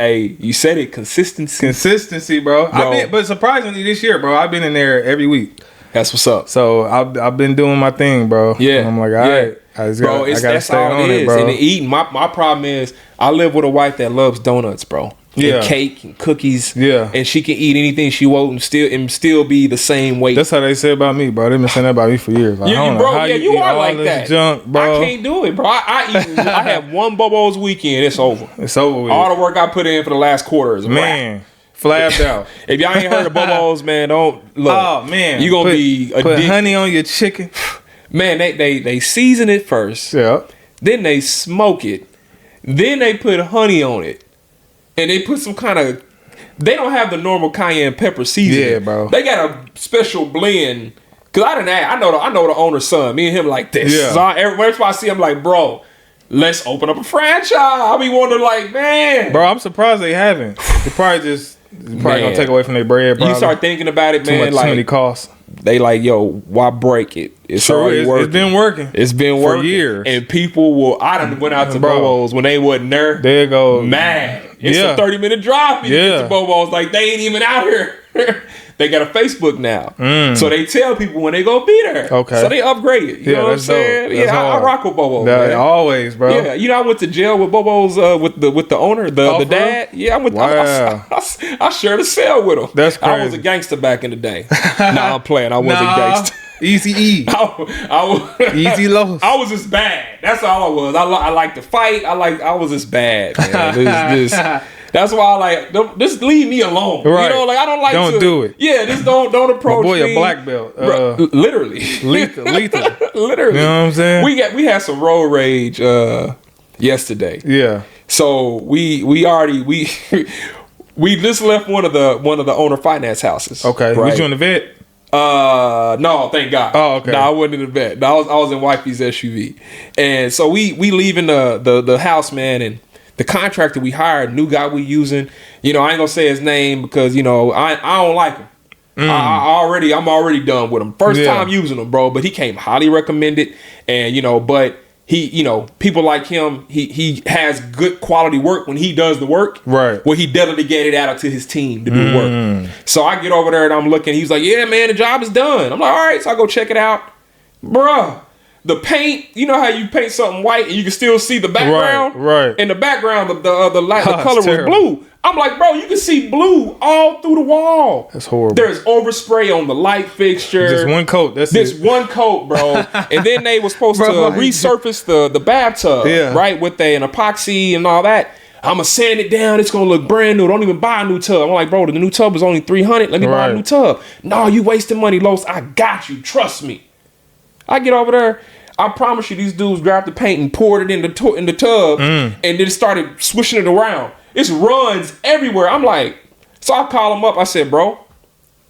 Speaker 1: I mean?
Speaker 2: You said it, consistency.
Speaker 1: Consistency, bro. But surprisingly this year, bro, I've been in there every week.
Speaker 2: That's what's up.
Speaker 1: So I've been doing my thing, bro.
Speaker 2: Yeah.
Speaker 1: And I'm like, all right. I gotta stay on it, bro.
Speaker 2: And the eating, my problem is I live with a wife that loves donuts, bro.
Speaker 1: Yeah.
Speaker 2: And cake and cookies.
Speaker 1: Yeah.
Speaker 2: And she can eat anything she wants and still be the same weight.
Speaker 1: That's how they say about me, bro. They've been saying that about me for years. Like,
Speaker 2: you are like that.
Speaker 1: Junk, bro.
Speaker 2: I can't do it, bro. I have one Bobo's weekend. It's over.
Speaker 1: It's over with.
Speaker 2: All the work I put in for the last quarter is
Speaker 1: man. Flabbed out.
Speaker 2: If y'all ain't heard of Bobo's, man, don't look.
Speaker 1: Oh man,
Speaker 2: you gonna be addicted.
Speaker 1: Put honey on your chicken.
Speaker 2: Man, they season it first.
Speaker 1: Yeah.
Speaker 2: Then they smoke it. Then they put honey on it. And they put some kind of... They don't have the normal cayenne pepper seasoning.
Speaker 1: Yeah, bro.
Speaker 2: They got a special blend. Because I know the owner's son. Me and him like this.
Speaker 1: Yeah.
Speaker 2: So every time I see him like, bro, let's open up a franchise. I be wondering like, man.
Speaker 1: Bro, I'm surprised they haven't. They probably going to take away from their bread, bro.
Speaker 2: You start thinking about it, man.
Speaker 1: Too many costs.
Speaker 2: They like, yo, why break it? It's already working.
Speaker 1: It's been working.
Speaker 2: It's been working.
Speaker 1: For years.
Speaker 2: And people will... I done went out to Bobo's when they wasn't there.
Speaker 1: There you go.
Speaker 2: Man. It's a 30-minute drive for you to get to Bobo's. Like, they ain't even out here. They got a Facebook now. So they tell people when they gonna be there.
Speaker 1: Okay.
Speaker 2: So they upgrade it. You know what I'm saying?
Speaker 1: Dope.
Speaker 2: Yeah, I rock with Bobo's,
Speaker 1: man.
Speaker 2: man.
Speaker 1: Always, bro.
Speaker 2: Yeah, you know I went to jail with Bobo's with the owner, the dad. Yeah, I went.
Speaker 1: Wow.
Speaker 2: I shared a cell with him.
Speaker 1: That's crazy.
Speaker 2: I was a gangster back in the day. Nah, I'm playing. I wasn't gangster.
Speaker 1: Easy E. Easy lows.
Speaker 2: I was just bad. That's all I was. I like to fight. I was just bad, man. That's why I like just leave me alone. Right. You know, like I don't like
Speaker 1: don't do it.
Speaker 2: Yeah, just don't approach me.
Speaker 1: My boy, a black belt.
Speaker 2: Literally.
Speaker 1: Lethal.
Speaker 2: Literally.
Speaker 1: You know what I'm saying?
Speaker 2: We had some road rage yesterday.
Speaker 1: Yeah.
Speaker 2: So we just left one of the owner finance houses.
Speaker 1: Okay.
Speaker 2: Right?
Speaker 1: Was you in the vet?
Speaker 2: No, thank God.
Speaker 1: Oh, okay.
Speaker 2: No, I wasn't in the vet. No, I was in wifey's SUV. And so we leaving the house, man, and the contractor we hired, new guy we using, you know, I ain't gonna say his name because, you know, I don't like him. I'm already done with him. First time using him, bro, but he came highly recommended. And, you know, but he, you know, people like him, he has good quality work when he does the work.
Speaker 1: Right.
Speaker 2: Well, he delegated out to his team to do work. So I get over there and I'm looking, he's like, yeah, man, the job is done. I'm like, all right, so I go check it out. Bruh. The paint, you know how you paint something white and you can still see the background?
Speaker 1: Right.
Speaker 2: In the background, the color was blue. I'm like, bro, you can see blue all through the wall.
Speaker 1: That's horrible.
Speaker 2: There's overspray on the light fixture.
Speaker 1: Just one coat. That's
Speaker 2: this one coat, bro. And then they were supposed to resurface the bathtub, right, with an epoxy and all that. I'm going to sand it down. It's going to look brand new. Don't even buy a new tub. I'm like, bro, the new tub was only $300. Let me buy a new tub. No, you wasting money, Los. I got you. Trust me. I get over there. I promise you, these dudes grabbed the paint and poured it in the tub and then started swishing it around. It's runs everywhere. I'm like, so I call him up. I said, bro,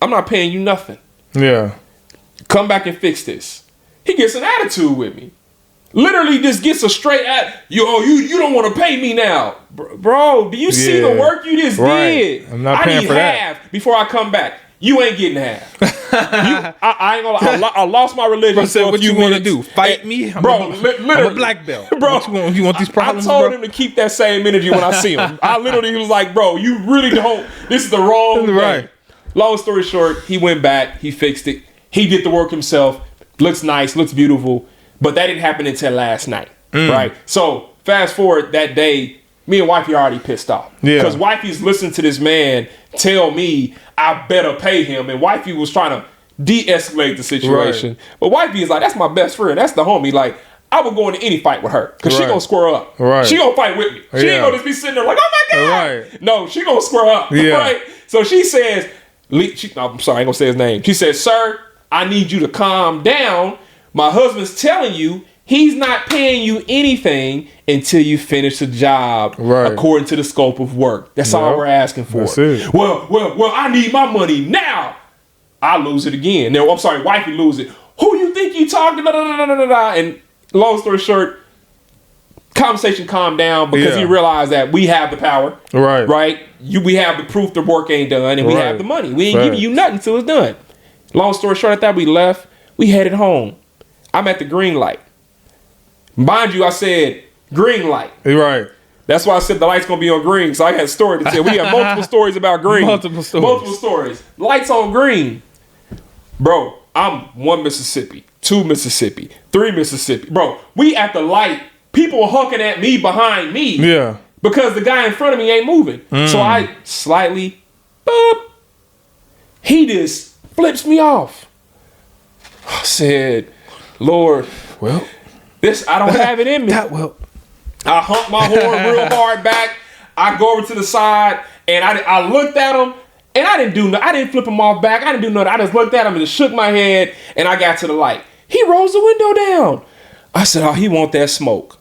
Speaker 2: I'm not paying you nothing.
Speaker 1: Yeah.
Speaker 2: Come back and fix this. He gets an attitude with me. Literally just gets a straight you don't want to pay me now. Bro, do you see the work you just did?
Speaker 1: I'm not paying for that.
Speaker 2: I need half before I come back. You ain't getting half. I ain't gonna lie. I lost my religion.
Speaker 1: Bro said, what you want to do? Fight me? Literally. I'm a black belt.
Speaker 2: Bro,
Speaker 1: you want these problems,
Speaker 2: I told him to keep that same energy when I see him. I literally was like, bro, you really don't. This is the wrong thing. Right. Long story short, he went back. He fixed it. He did the work himself. Looks nice. Looks beautiful. But that didn't happen until last night. Right? So fast forward that day, me and wifey already pissed off. Yeah. Because wifey's listening to this man tell me I better pay him. And wifey was trying to de-escalate the situation. Right. But wifey is like, that's my best friend. That's the homie. Like, I would go into any fight with her. Because she gonna square up. Right. She gonna fight with me. She ain't gonna just be sitting there like, oh my God. Right. No, she gonna square up. Yeah. Right. So she says, I'm sorry, I ain't gonna say his name. She says, sir, I need you to calm down. My husband's telling you he's not paying you anything until you finish the job according to the scope of work. That's all we're asking for. That's it. Well, I need my money now. I lose it again. No, I'm sorry, wifey lose it. Who you think you talking to? And long story short, conversation calmed down because he realized that we have the power. Right. We have the proof the work ain't done, and we have the money. We ain't giving you nothing till it's done. Long story short, at that we left. We headed home. I'm at the green light. Mind you, I said green light.
Speaker 1: Right.
Speaker 2: That's why I said the light's gonna be on green. So I had a story to tell. We have multiple stories about green.
Speaker 1: Multiple stories.
Speaker 2: Lights on green. Bro, I'm 1 Mississippi, 2 Mississippi, 3 Mississippi. Bro, we at the light. People honking at me behind me.
Speaker 1: Yeah.
Speaker 2: Because the guy in front of me ain't moving. So I slightly, boop. He just flips me off. I said, Lord,
Speaker 1: well,
Speaker 2: this I don't have it in me. I humped my horn real hard back. I go over to the side and I looked at him and I didn't do nothing. I didn't flip him off back. I didn't do nothing. I just looked at him and just shook my head and I got to the light. He rolls the window down. I said, oh, he want that smoke.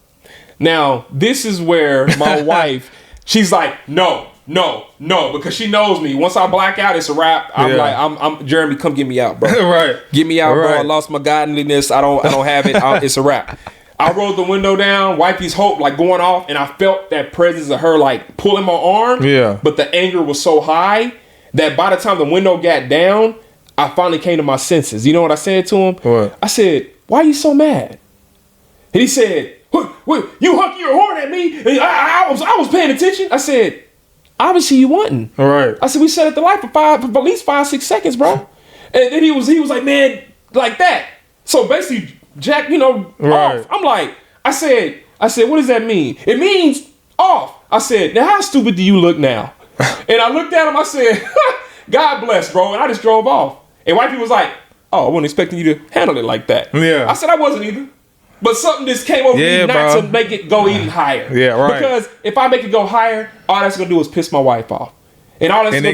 Speaker 2: Now, this is where my wife, she's like, no, because she knows me. Once I black out, it's a wrap. I'm like, I'm Jeremy, come get me out, bro.
Speaker 1: Right.
Speaker 2: Get me out, bro. I lost my godliness. I don't have it. It's a wrap. I rolled the window down, wifey's hope like going off, and I felt that presence of her like pulling my arm. Yeah. But the anger was so high that by the time the window got down, I finally came to my senses. You know what I said to him? What? I said, why are you so mad? And he said, what, you hunked your horn at me? And I was paying attention. I said, obviously you wasn't. All right. I said, we sat at the light for at least 5-6 seconds, bro. And then he was like, man, like that. So basically, Jack, off. I'm like, I said, what does that mean? It means off. I said, now how stupid do you look now? And I looked at him, I said, God bless, bro. And I just drove off. And wifey was like, oh, I wasn't expecting you to handle it like that. Yeah. I said, I wasn't either. But something just came over me not to make it go even higher. Yeah, right. Because if I make it go higher, all that's gonna do is piss my wife off. And all that's and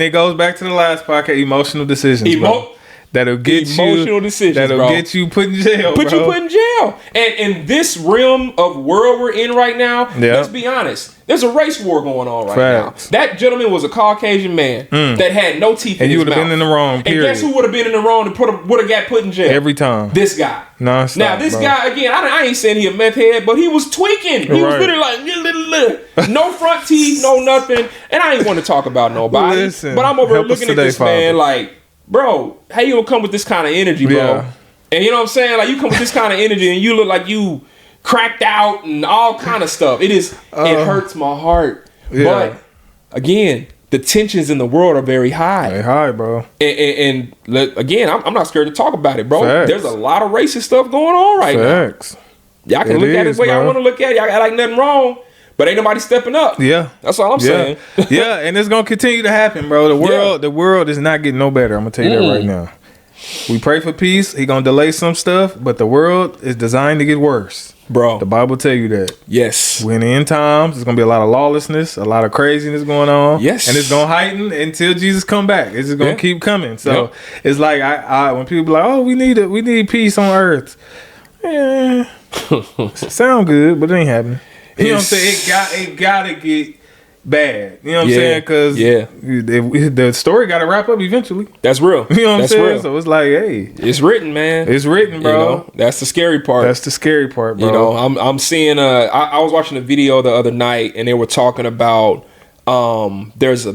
Speaker 2: it goes back to the last podcast, emotional decisions. Bro. That'll get emotional decisions. That'll get you put in jail. You put in jail. And in this realm of world we're in right now, let's be honest. There's a race war going on right now. That gentleman was a Caucasian man that had no teeth in his mouth. And you would have been in the wrong, period. And guess who would have been in the wrong and would have got put in jail? Every time. This guy. Non-stop, now, this guy, again, I ain't saying he a meth head, but he was tweaking. He was literally like, no front teeth, no nothing. And I ain't want to talk about nobody. Listen, but I'm over looking at this man like, bro, how you gonna come with this kind of energy, bro? Yeah. And you know what I'm saying? Like, you come with this kind of energy and you look like you cracked out and all kind of stuff. It hurts my heart. Yeah. But again, the tensions in the world are very high. Very high, bro. And again, I'm not scared to talk about it, bro. Facts. There's a lot of racist stuff going on right now. Y'all can look at it the way y'all want to look at it. Y'all got like nothing wrong. But ain't nobody stepping up. Yeah. That's all I'm saying. Yeah, and it's gonna continue to happen, bro. The world is not getting no better. I'm gonna tell you that right now. We pray for peace. He gonna delay some stuff, but the world is designed to get worse. Bro. The Bible tell you that. Yes. We're in the end times. There's gonna be a lot of lawlessness, a lot of craziness going on. Yes. And it's gonna heighten until Jesus come back. It's just gonna keep coming. So it's like I when people be like, oh, we need peace on earth. Yeah. Sound good, but it ain't happening. You know what I'm saying? It gotta get bad. You know what I'm saying? Because the story got to wrap up eventually. That's real. You know what I'm saying? Real. So it's like, hey, it's written, man. It's written, bro. You know, that's the scary part. That's the scary part, bro. You know, I'm seeing. I was watching a video the other night, and they were talking about there's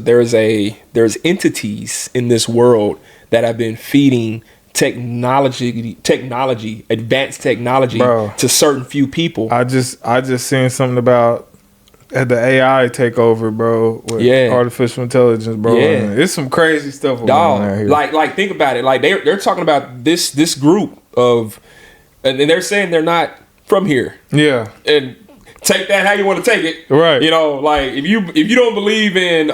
Speaker 2: entities in this world that have been feeding advanced technology to certain few people. I just seen something about the AI takeover, bro. With artificial intelligence, bro. Yeah. It's some crazy stuff going on out here. Like think about it. Like they're talking about this group of, and they're saying they're not from here. Yeah. And take that how you want to take it. Right. You know, like if you don't believe in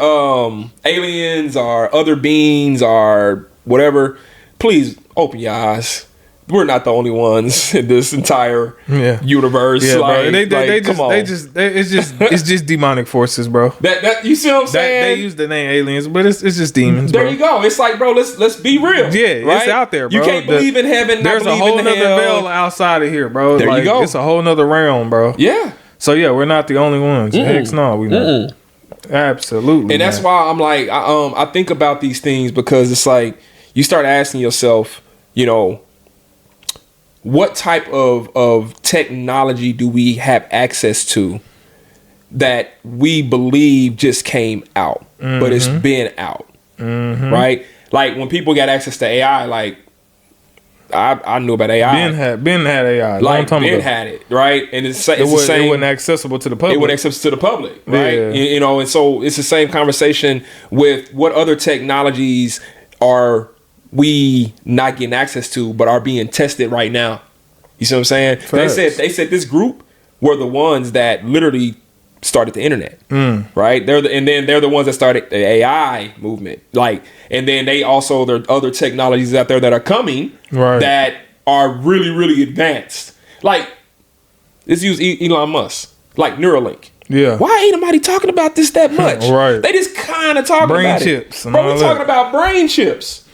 Speaker 2: aliens or other beings or whatever, please open your eyes. We're not the only ones in this entire universe. Yeah, like, bro. It's just demonic forces, bro. That you see what I'm saying? They use the name aliens, but it's just demons. There you go. It's like, bro, let's be real. Yeah, right? It's out there, bro. You can't believe in heaven. There's a whole nother veil outside of here, bro. There you go. It's a whole nother realm, bro. Yeah. So yeah, we're not the only ones. Heck no, we not. Absolutely. And that's why I'm like, I think about these things because it's like you start asking yourself, you know, what type of technology do we have access to that we believe just came out, but it's been out, right? Like when people got access to AI, like I knew about AI.
Speaker 1: Ben had AI.
Speaker 2: Like Ben had it, right? And it's the same.
Speaker 1: It wasn't accessible to the public.
Speaker 2: It wasn't accessible to the public, right?
Speaker 1: Yeah.
Speaker 2: You know, and so it's the same conversation with what other technologies are we not getting access to, but are being tested right now. You see what I'm saying?
Speaker 1: Facts.
Speaker 2: They said this group were the ones that literally started the internet, right? They're the ones that started the AI movement, like, and then there are other technologies out there that are coming,
Speaker 1: right,
Speaker 2: that are really, really advanced. Like, let's use Elon Musk, like Neuralink.
Speaker 1: Yeah.
Speaker 2: Why ain't nobody talking about this that much?
Speaker 1: Right.
Speaker 2: They just kind of talking
Speaker 1: brain
Speaker 2: about
Speaker 1: chips
Speaker 2: it. Bro, we're talking about brain chips.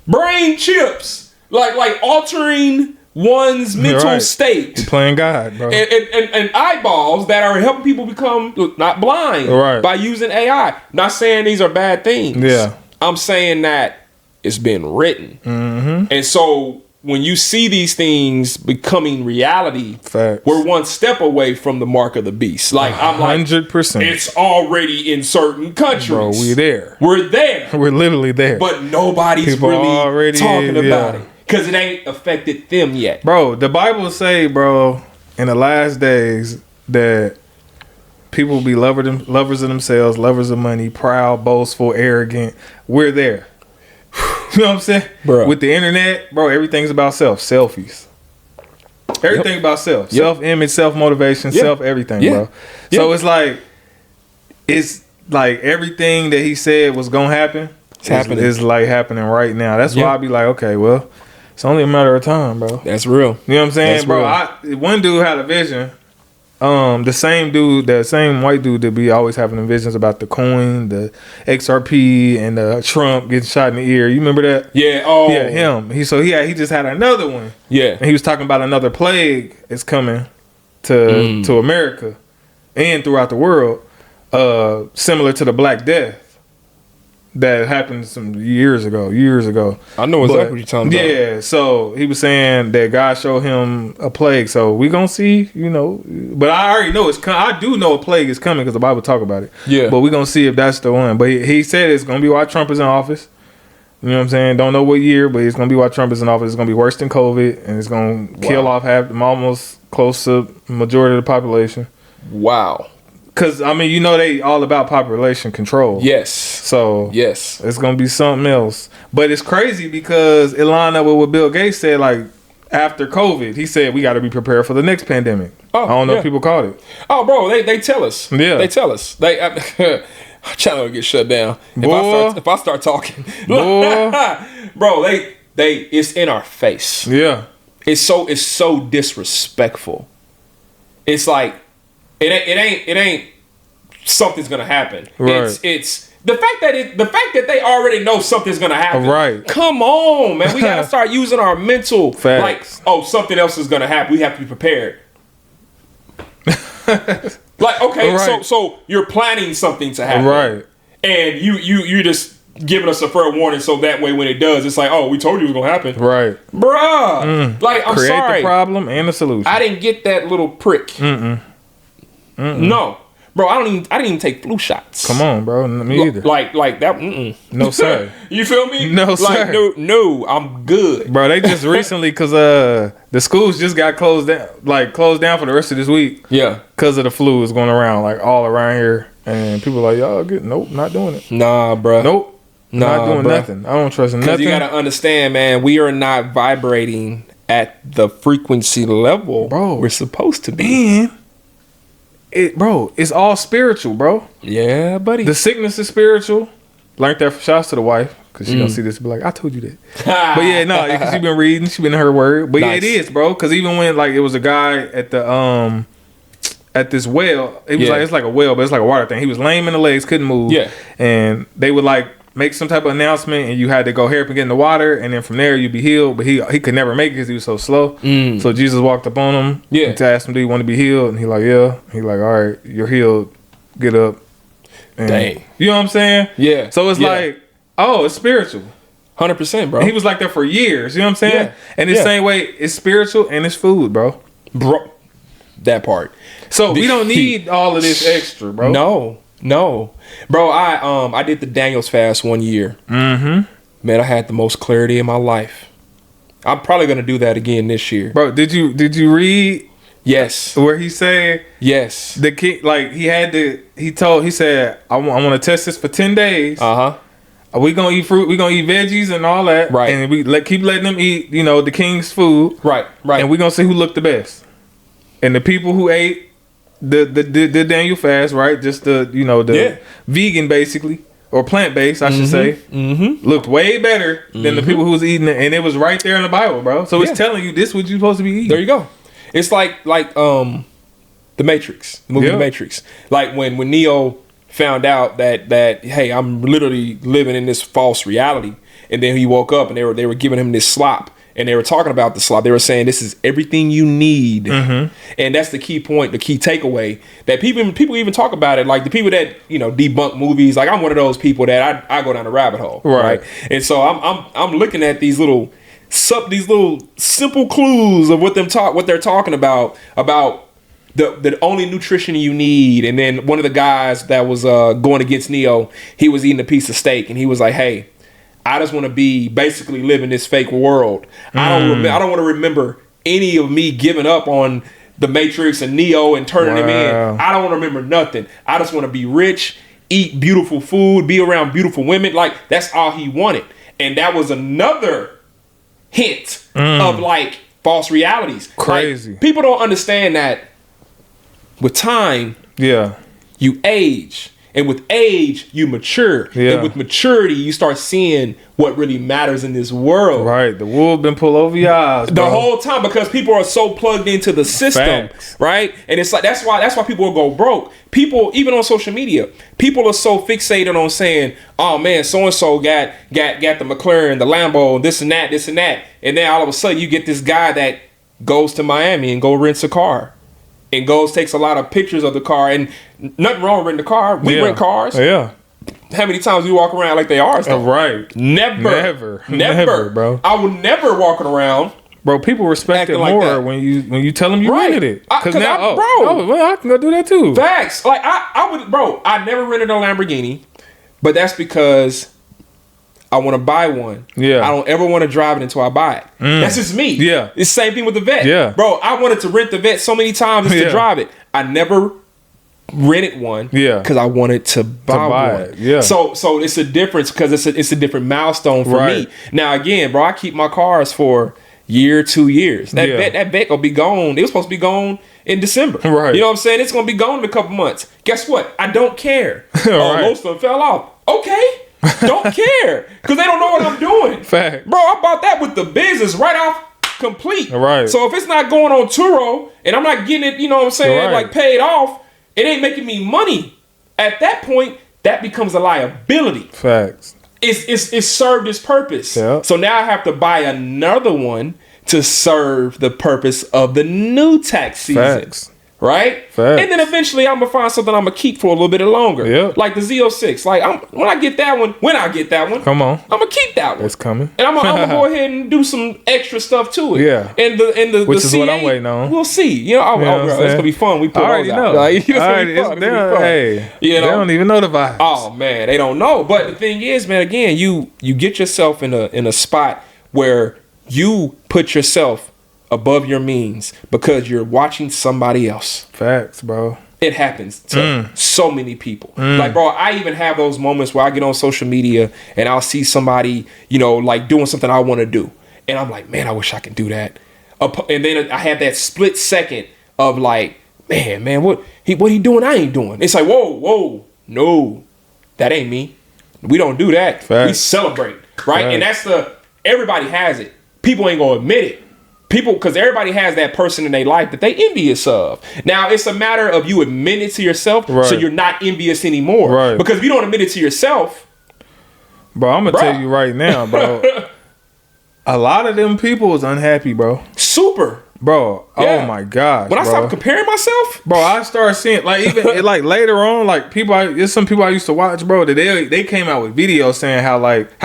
Speaker 2: Brain chips. Like altering one's mental state.
Speaker 1: You're playing God, bro.
Speaker 2: And eyeballs that are helping people become not blind,
Speaker 1: right,
Speaker 2: by using AI. Not saying these are bad things.
Speaker 1: Yeah.
Speaker 2: I'm saying that it's been written. And so when you see these things becoming reality,
Speaker 1: facts,
Speaker 2: we're one step away from the mark of the beast. Like, I'm like,
Speaker 1: 100%.
Speaker 2: It's already in certain countries.
Speaker 1: Bro, we're there.
Speaker 2: We're there.
Speaker 1: We're literally there.
Speaker 2: But nobody's
Speaker 1: people
Speaker 2: really
Speaker 1: already
Speaker 2: talking about it. Because it ain't affected them yet.
Speaker 1: Bro, the Bible say, bro, in the last days that people will be lovers of themselves, lovers of money, proud, boastful, arrogant. We're there. You know what I'm saying?
Speaker 2: Bro.
Speaker 1: With the internet, bro, everything's about self. Selfies. Everything about self. Self-image, self-motivation, self-everything, bro. So it's like everything that he said was going to happen.
Speaker 2: It's happening.
Speaker 1: It's like happening right now. That's why I be like, okay, well, it's only a matter of time, bro.
Speaker 2: That's real.
Speaker 1: You know what I'm saying,
Speaker 2: That's
Speaker 1: bro?
Speaker 2: real.
Speaker 1: One dude had a vision. The same white dude that be always having visions about the coin, the XRP, and the Trump getting shot in the ear. You remember that?
Speaker 2: Yeah. Oh,
Speaker 1: yeah, him. He just had another one.
Speaker 2: Yeah,
Speaker 1: and he was talking about another plague is coming to America and throughout the world, similar to the Black Death that happened some years ago.
Speaker 2: I know exactly what you're talking about.
Speaker 1: Yeah, so he was saying that God showed him a plague. So we gonna see, but I already know I do know a plague is coming because the Bible talk about it.
Speaker 2: Yeah,
Speaker 1: but we gonna see if that's the one. But he said it's gonna be while Trump is in office. You know what I'm saying? Don't know what year, but it's gonna be while Trump is in office. It's gonna be worse than COVID, and it's gonna kill off almost close to majority of the population.
Speaker 2: Wow.
Speaker 1: Because, I mean, they all about population control.
Speaker 2: Yes.
Speaker 1: So,
Speaker 2: yes,
Speaker 1: it's going to be something else. But it's crazy because it lined up with what Bill Gates said, like, after COVID. He said, we got to be prepared for the next pandemic. I don't know if people caught it.
Speaker 2: Oh, bro, they tell us.
Speaker 1: Yeah.
Speaker 2: They tell us. Channel will get shut down. If I start talking. Bro, it's in our face.
Speaker 1: Yeah.
Speaker 2: It's so disrespectful. It's like, It ain't something's gonna happen.
Speaker 1: Right.
Speaker 2: It's the fact that they already know something's gonna happen.
Speaker 1: Right.
Speaker 2: Come on, man. We gotta start using our mental.
Speaker 1: Facts.
Speaker 2: Like, oh, something else is gonna happen. We have to be prepared. Like, okay,
Speaker 1: right.
Speaker 2: so you're planning something to happen,
Speaker 1: right?
Speaker 2: And you just giving us a fair warning, so that way when it does, it's like, oh, we told you it was gonna happen,
Speaker 1: right,
Speaker 2: bruh. Like, I'm
Speaker 1: Create
Speaker 2: sorry.
Speaker 1: the problem and the solution.
Speaker 2: I didn't get that little prick. No, bro, I didn't even take flu shots.
Speaker 1: Come on, bro, me either.
Speaker 2: Like that.
Speaker 1: No sir.
Speaker 2: You feel me?
Speaker 1: No sir.
Speaker 2: No, I'm good,
Speaker 1: bro. They just recently, because the schools just got closed down for the rest of this week.
Speaker 2: Yeah,
Speaker 1: because of the flu is going around like all around here, and people are like, y'all good? Nope, not doing it.
Speaker 2: Nah, bro.
Speaker 1: Nope, not doing nothing. I don't trust nothing.
Speaker 2: Because you gotta understand, man, we are not vibrating at the frequency level,
Speaker 1: bro,
Speaker 2: we're supposed to be.
Speaker 1: And it's all spiritual, bro.
Speaker 2: Yeah, buddy.
Speaker 1: The sickness is spiritual. Learned that from shouts to the wife, because she gonna see this and be like, I told you that. But yeah, no, because she been reading, she been in her word. But
Speaker 2: nice.
Speaker 1: Yeah, it is, bro. Because even when like it was a guy at the at this well, it was like, it's like a well, but it's like a water thing. He was lame in the legs, couldn't move.
Speaker 2: Yeah, and
Speaker 1: they would like make some type of announcement, and you had to go here and get in the water, and then from there you'd be healed. But he could never make it because he was so slow. So Jesus walked up on him, to ask him, do you want to be healed? And he like, yeah. He like, all right, you're healed. Get up. And
Speaker 2: dang,
Speaker 1: you know what I'm saying?
Speaker 2: Yeah.
Speaker 1: So it's like, oh, it's spiritual.
Speaker 2: 100%, bro.
Speaker 1: And he was like that for years. You know what I'm saying?
Speaker 2: Yeah.
Speaker 1: And the same way, it's spiritual and it's food, bro.
Speaker 2: Bro, that part.
Speaker 1: So we don't need all of this extra, bro.
Speaker 2: No, bro. I did the Daniel's fast 1 year. Mm-hmm. Man, I had the most clarity in my life. I'm probably gonna do that again this year,
Speaker 1: bro. Did you read?
Speaker 2: Yes.
Speaker 1: Where he said
Speaker 2: yes.
Speaker 1: The king, like he said, I want to test this for 10 days. We gonna eat fruit, we gonna eat veggies and all that,
Speaker 2: right?
Speaker 1: And we keep letting them eat, the king's food,
Speaker 2: right?
Speaker 1: And we gonna see who looked the best. And the people who ate the Daniel fast, right? Just the vegan basically, or plant based, I should say, looked way better than the people who was eating it, and it was right there in the Bible, bro. So it's telling you this what you supposed to be eating.
Speaker 2: There you go. It's like the Matrix, the movie The Matrix. Like when Neo found out that hey, I'm literally living in this false reality, and then he woke up and they were giving him this slop, and they were talking about the slop. They were saying this is everything you need, and that's the key point, the key takeaway that people even talk about it. Like the people that debunk movies. Like I'm one of those people that I go down the rabbit hole, right? And so I'm looking at these little simple clues of what they're talking about the only nutrition you need. And then one of the guys that was going against Neo, he was eating a piece of steak and he was like, hey, I just want to be basically living this fake world. I don't want to remember any of me giving up on the Matrix and Neo and turning him in. I don't want to remember nothing. I just want to be rich, eat beautiful food, be around beautiful women. Like that's all he wanted. And that was another hint of like false realities.
Speaker 1: Crazy.
Speaker 2: Like, people don't understand that with time, you age. And with age, you mature. And with maturity, you start seeing what really matters in this world.
Speaker 1: Right. The wool been pulled over your eyes, bro.
Speaker 2: The whole time, because people are so plugged into the system. Facts. Right? And it's like that's why people will go broke. People, even on social media, people are so fixated on saying, oh man, so and so got the McLaren, the Lambo, this and that. And then all of a sudden you get this guy that goes to Miami and go rents a car. And takes a lot of pictures of the car, and nothing wrong with renting the car. We rent cars. Yeah. How many times we walk around like they are?
Speaker 1: Right.
Speaker 2: Never,
Speaker 1: bro.
Speaker 2: I would never walk around.
Speaker 1: Bro, people respect it more like when you tell them you rented it.
Speaker 2: Because now,
Speaker 1: I can go do that too.
Speaker 2: Facts. Like I would, bro. I never rented a Lamborghini, but that's because I want to buy one. Yeah. I don't ever want to drive it until I buy it. That's just me. Yeah. It's the same thing with the vet. Yeah. Bro, I wanted to rent the vet so many times just to drive it. I never rented one. Yeah. Because I wanted to buy one. It. Yeah. So it's a difference because it's a different milestone for me. Now again, bro, I keep my cars for year, 2 years. That vet gonna be gone. It was supposed to be gone in December. Right. You know what I'm saying? It's gonna be gone in a couple months. Guess what? I don't care. Most of them fell off. Okay. Don't care because they don't know what I'm doing. Fact. Bro, I bought that with the business right off complete. Right. So if it's not going on Turo and I'm not getting it, you know what I'm saying, like paid off, it ain't making me money. At that point, that becomes a liability. Facts. It's served its purpose. Yep. So now I have to buy another one to serve the purpose of the new tax season. Facts. Right? Facts. And then eventually I'm gonna find something I'm gonna keep for a little bit longer. Yeah. Like the Z06. Like when I get that one, come on, I'm gonna keep that one. It's coming. And I'm gonna go ahead and do some extra stuff to it. Yeah. And the which is C8, what I'm waiting on. We'll see. You know, it's gonna be fun. We pull those out. Like, it's gonna be fun. Hey, they don't even know the vibes. Oh man, they don't know. But the thing is, man, again, you get yourself in a spot where you put yourself above your means because you're watching somebody else. Facts, bro. It happens to so many people. Like, bro, I even have those moments where I get on social media and I'll see somebody, like doing something I want to do. And I'm like, man, I wish I could do that. And then I have that split second of like, man, what he doing? I ain't doing. It's like, whoa, no, that ain't me. We don't do that. Facts. We celebrate, right? Facts. And that's everybody has it. People ain't gonna admit it. People, because everybody has that person in their life that they envious of. Now, it's a matter of you admit it to yourself so you're not envious anymore. Right. Because if you don't admit it to yourself...
Speaker 1: Bro, I'm going to tell you right now, bro. A lot of them people is unhappy, bro.
Speaker 2: Super.
Speaker 1: Bro,
Speaker 2: Yeah.
Speaker 1: oh my gosh.
Speaker 2: When I
Speaker 1: bro.
Speaker 2: stopped comparing myself,
Speaker 1: Bro, I started seeing like even like later on, like there's some people I used to watch, bro, that they came out with videos saying how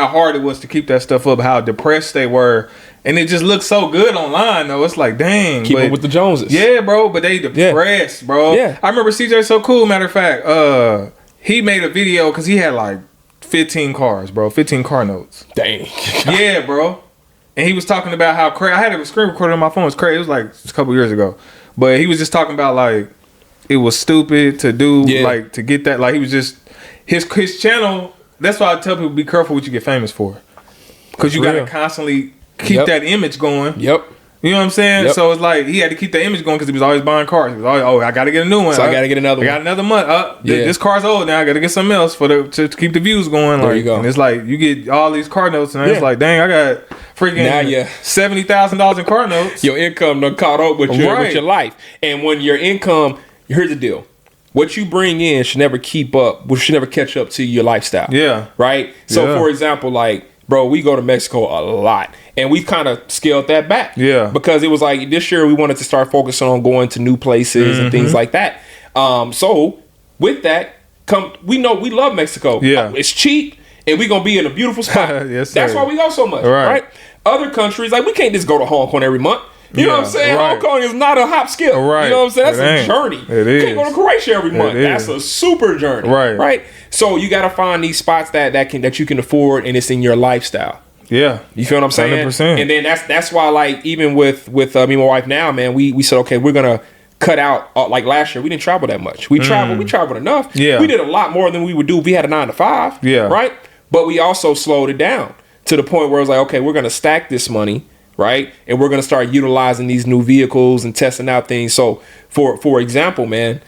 Speaker 1: hard it was to keep that stuff up, how depressed they were, and it just looked so good online though. It's like, dang,
Speaker 2: keep it with the Joneses.
Speaker 1: Yeah, bro, but they depressed, bro.
Speaker 2: Yeah.
Speaker 1: I remember CJ So Cool. Matter of fact, he made a video because he had like 15 cars, bro, 15 car notes.
Speaker 2: Dang.
Speaker 1: Yeah, bro. And he was talking about how crazy. I had a screen recorder on my phone. It was crazy. It was like a couple years ago. But he was just talking about like it was stupid to do, like to get that. Like he was just his channel. That's why I tell people be careful what you get famous for, because you got to constantly keep that image going.
Speaker 2: Yep.
Speaker 1: You know what I'm saying? Yep. So it's like he had to keep that image going because he was always buying cars. He was always, I got to get a new one.
Speaker 2: So I got to get another one.
Speaker 1: I got another month. This car's old now. I got to get something else to keep the views going.
Speaker 2: There you go.
Speaker 1: And it's like you get all these car notes, and it's like, dang, I got freaking $70,000 in car notes.
Speaker 2: Your income done caught up with your life. And when your income, here's the deal. What you bring in should never should never catch up to your lifestyle. Yeah. Right? So for example, like, bro, we go to Mexico a lot. And we kind of scaled that back. Yeah. Because it was like this year we wanted to start focusing on going to new places and things like that. So with that, we know we love Mexico. Yeah. It's cheap and we're gonna be in a beautiful spot. Yes, sir. That's why we go so much. Right. Other countries, like we can't just go to Hong Kong every month. You know what I'm saying? Hong Kong is not a hop skip. Right. You know what I'm saying? That's a journey. It is. You can't go to Croatia every month. That's a super journey. Right. So you gotta find these spots that you can afford and it's in your lifestyle. Yeah, you feel what I'm saying? 100%. And then that's why, like, even with me and my wife now, man, we said, okay, we're gonna cut out. Like last year, we didn't travel that much. We traveled enough. Yeah, we did a lot more than we would do if we had a 9 to 5. Yeah, right. But we also slowed it down to the point where it's like, okay, we're gonna stack this money, right, and we're gonna start utilizing these new vehicles and testing out things. So, for example, man,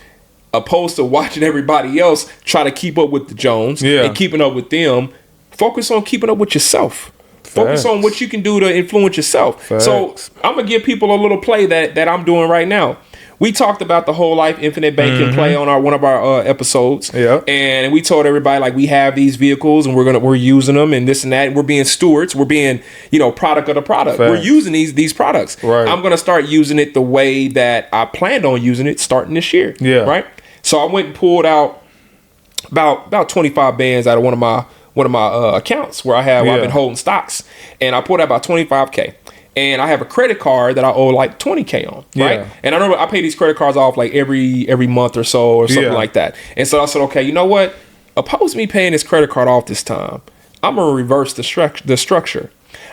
Speaker 2: opposed to watching everybody else try to keep up with the Jones and keeping up with them, focus on keeping up with yourself. Focus on what you can do to influence yourself. So I'm gonna give people a little play that I'm doing right now. We talked about the whole life infinite banking play on one of our episodes. Yeah. And we told everybody like we have these vehicles and we're using them and this and that. And we're being stewards. We're being, product of the product. We're using these products. Right. I'm gonna start using it the way that I planned on using it starting this year. Yeah. Right. So I went and pulled out about 25 bands out of one of my accounts where I've been holding stocks, and I pulled out about $25K, and I have a credit card that I owe like $20K on, right? And I remember I pay these credit cards off like every month or so or something like that. And so I said, okay, you know what? Opposed to me paying this credit card off this time, I'm gonna reverse the structure.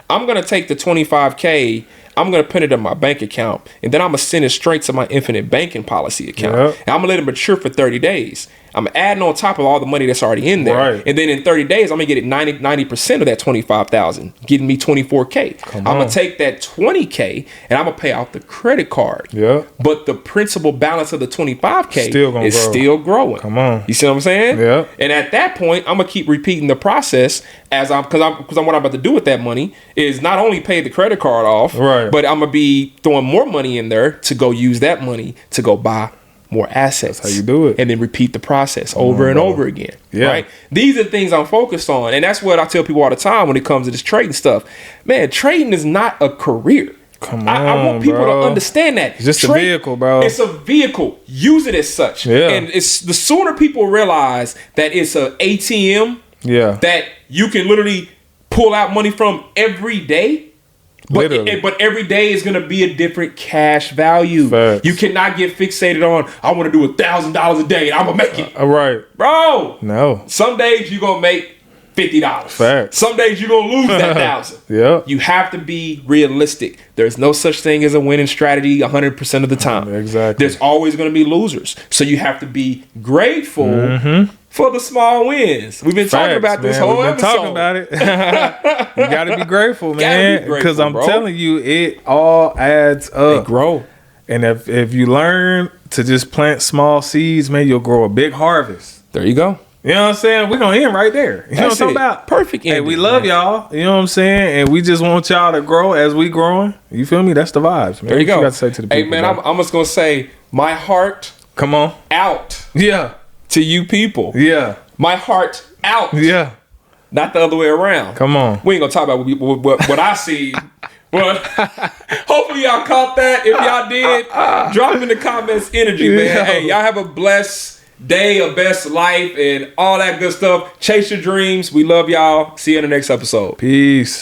Speaker 2: I'm gonna take the $25K. I'm going to put it in my bank account, and then I'm going to send it straight to my infinite banking policy account. Yep. And I'm going to let it mature for 30 days. I'm adding on top of all the money that's already in there. Right. And then in 30 days, I'm going to get it 90% of that $25,000, getting me $24K. I'm going to take that $20K and I'm going to pay out the credit card. Yeah. But the principal balance of the $25K is still growing. Come on. You see what I'm saying? Yeah. And at that point, I'm going to keep repeating the process because what I'm about to do with that money is not only pay the credit card off, but I'm going to be throwing more money in there to go use that money to go buy more assets.
Speaker 1: That's how you do it.
Speaker 2: And then repeat the process over and over again. Yeah. Right? These are the things I'm focused on. And that's what I tell people all the time when it comes to this trading stuff. Man, trading is not a career.
Speaker 1: Come on,
Speaker 2: I want people to understand that.
Speaker 1: It's just a vehicle, bro.
Speaker 2: It's a vehicle. Use it as such. Yeah. And it's the sooner people realize that it's an ATM that you can literally pull out money from every day. But every day is going to be a different cash value. Facts. You cannot get fixated on, I want to do $1,000 a day and I'm going to make it.
Speaker 1: Right.
Speaker 2: Bro.
Speaker 1: No.
Speaker 2: Some days you're going to make $50.
Speaker 1: Facts.
Speaker 2: Some days you're going to lose that $1,000. Yeah. You have to be realistic. There's no such thing as a winning strategy 100% of the time.
Speaker 1: Exactly.
Speaker 2: There's always going to be losers. So you have to be grateful for the small wins. We've been talking about this whole episode.
Speaker 1: Talking about it. You got to be grateful, man. Because I'm telling you, it all adds up.
Speaker 2: They grow.
Speaker 1: And if you learn to just plant small seeds, man, you'll grow a big harvest.
Speaker 2: There you go.
Speaker 1: You know what I'm saying? We're going to end right there. You know what I'm talking about?
Speaker 2: Perfect ending.
Speaker 1: Hey, we love y'all. You know what I'm saying? And we just want y'all to grow as we growing. You feel me? That's the vibes, man.
Speaker 2: There you go.
Speaker 1: What you got to say to the people?
Speaker 2: Hey, man, I'm just going to say, my heart
Speaker 1: come on
Speaker 2: out.
Speaker 1: Yeah.
Speaker 2: To you people.
Speaker 1: Yeah.
Speaker 2: My heart out.
Speaker 1: Yeah.
Speaker 2: Not the other way around.
Speaker 1: Come on.
Speaker 2: We ain't going to talk about what I see But hopefully y'all caught that. If y'all did, drop in the comments energy, man. Hey, y'all have a blessed day, a best life, and all that good stuff. Chase your dreams. We love y'all. See you in the next episode.
Speaker 1: Peace.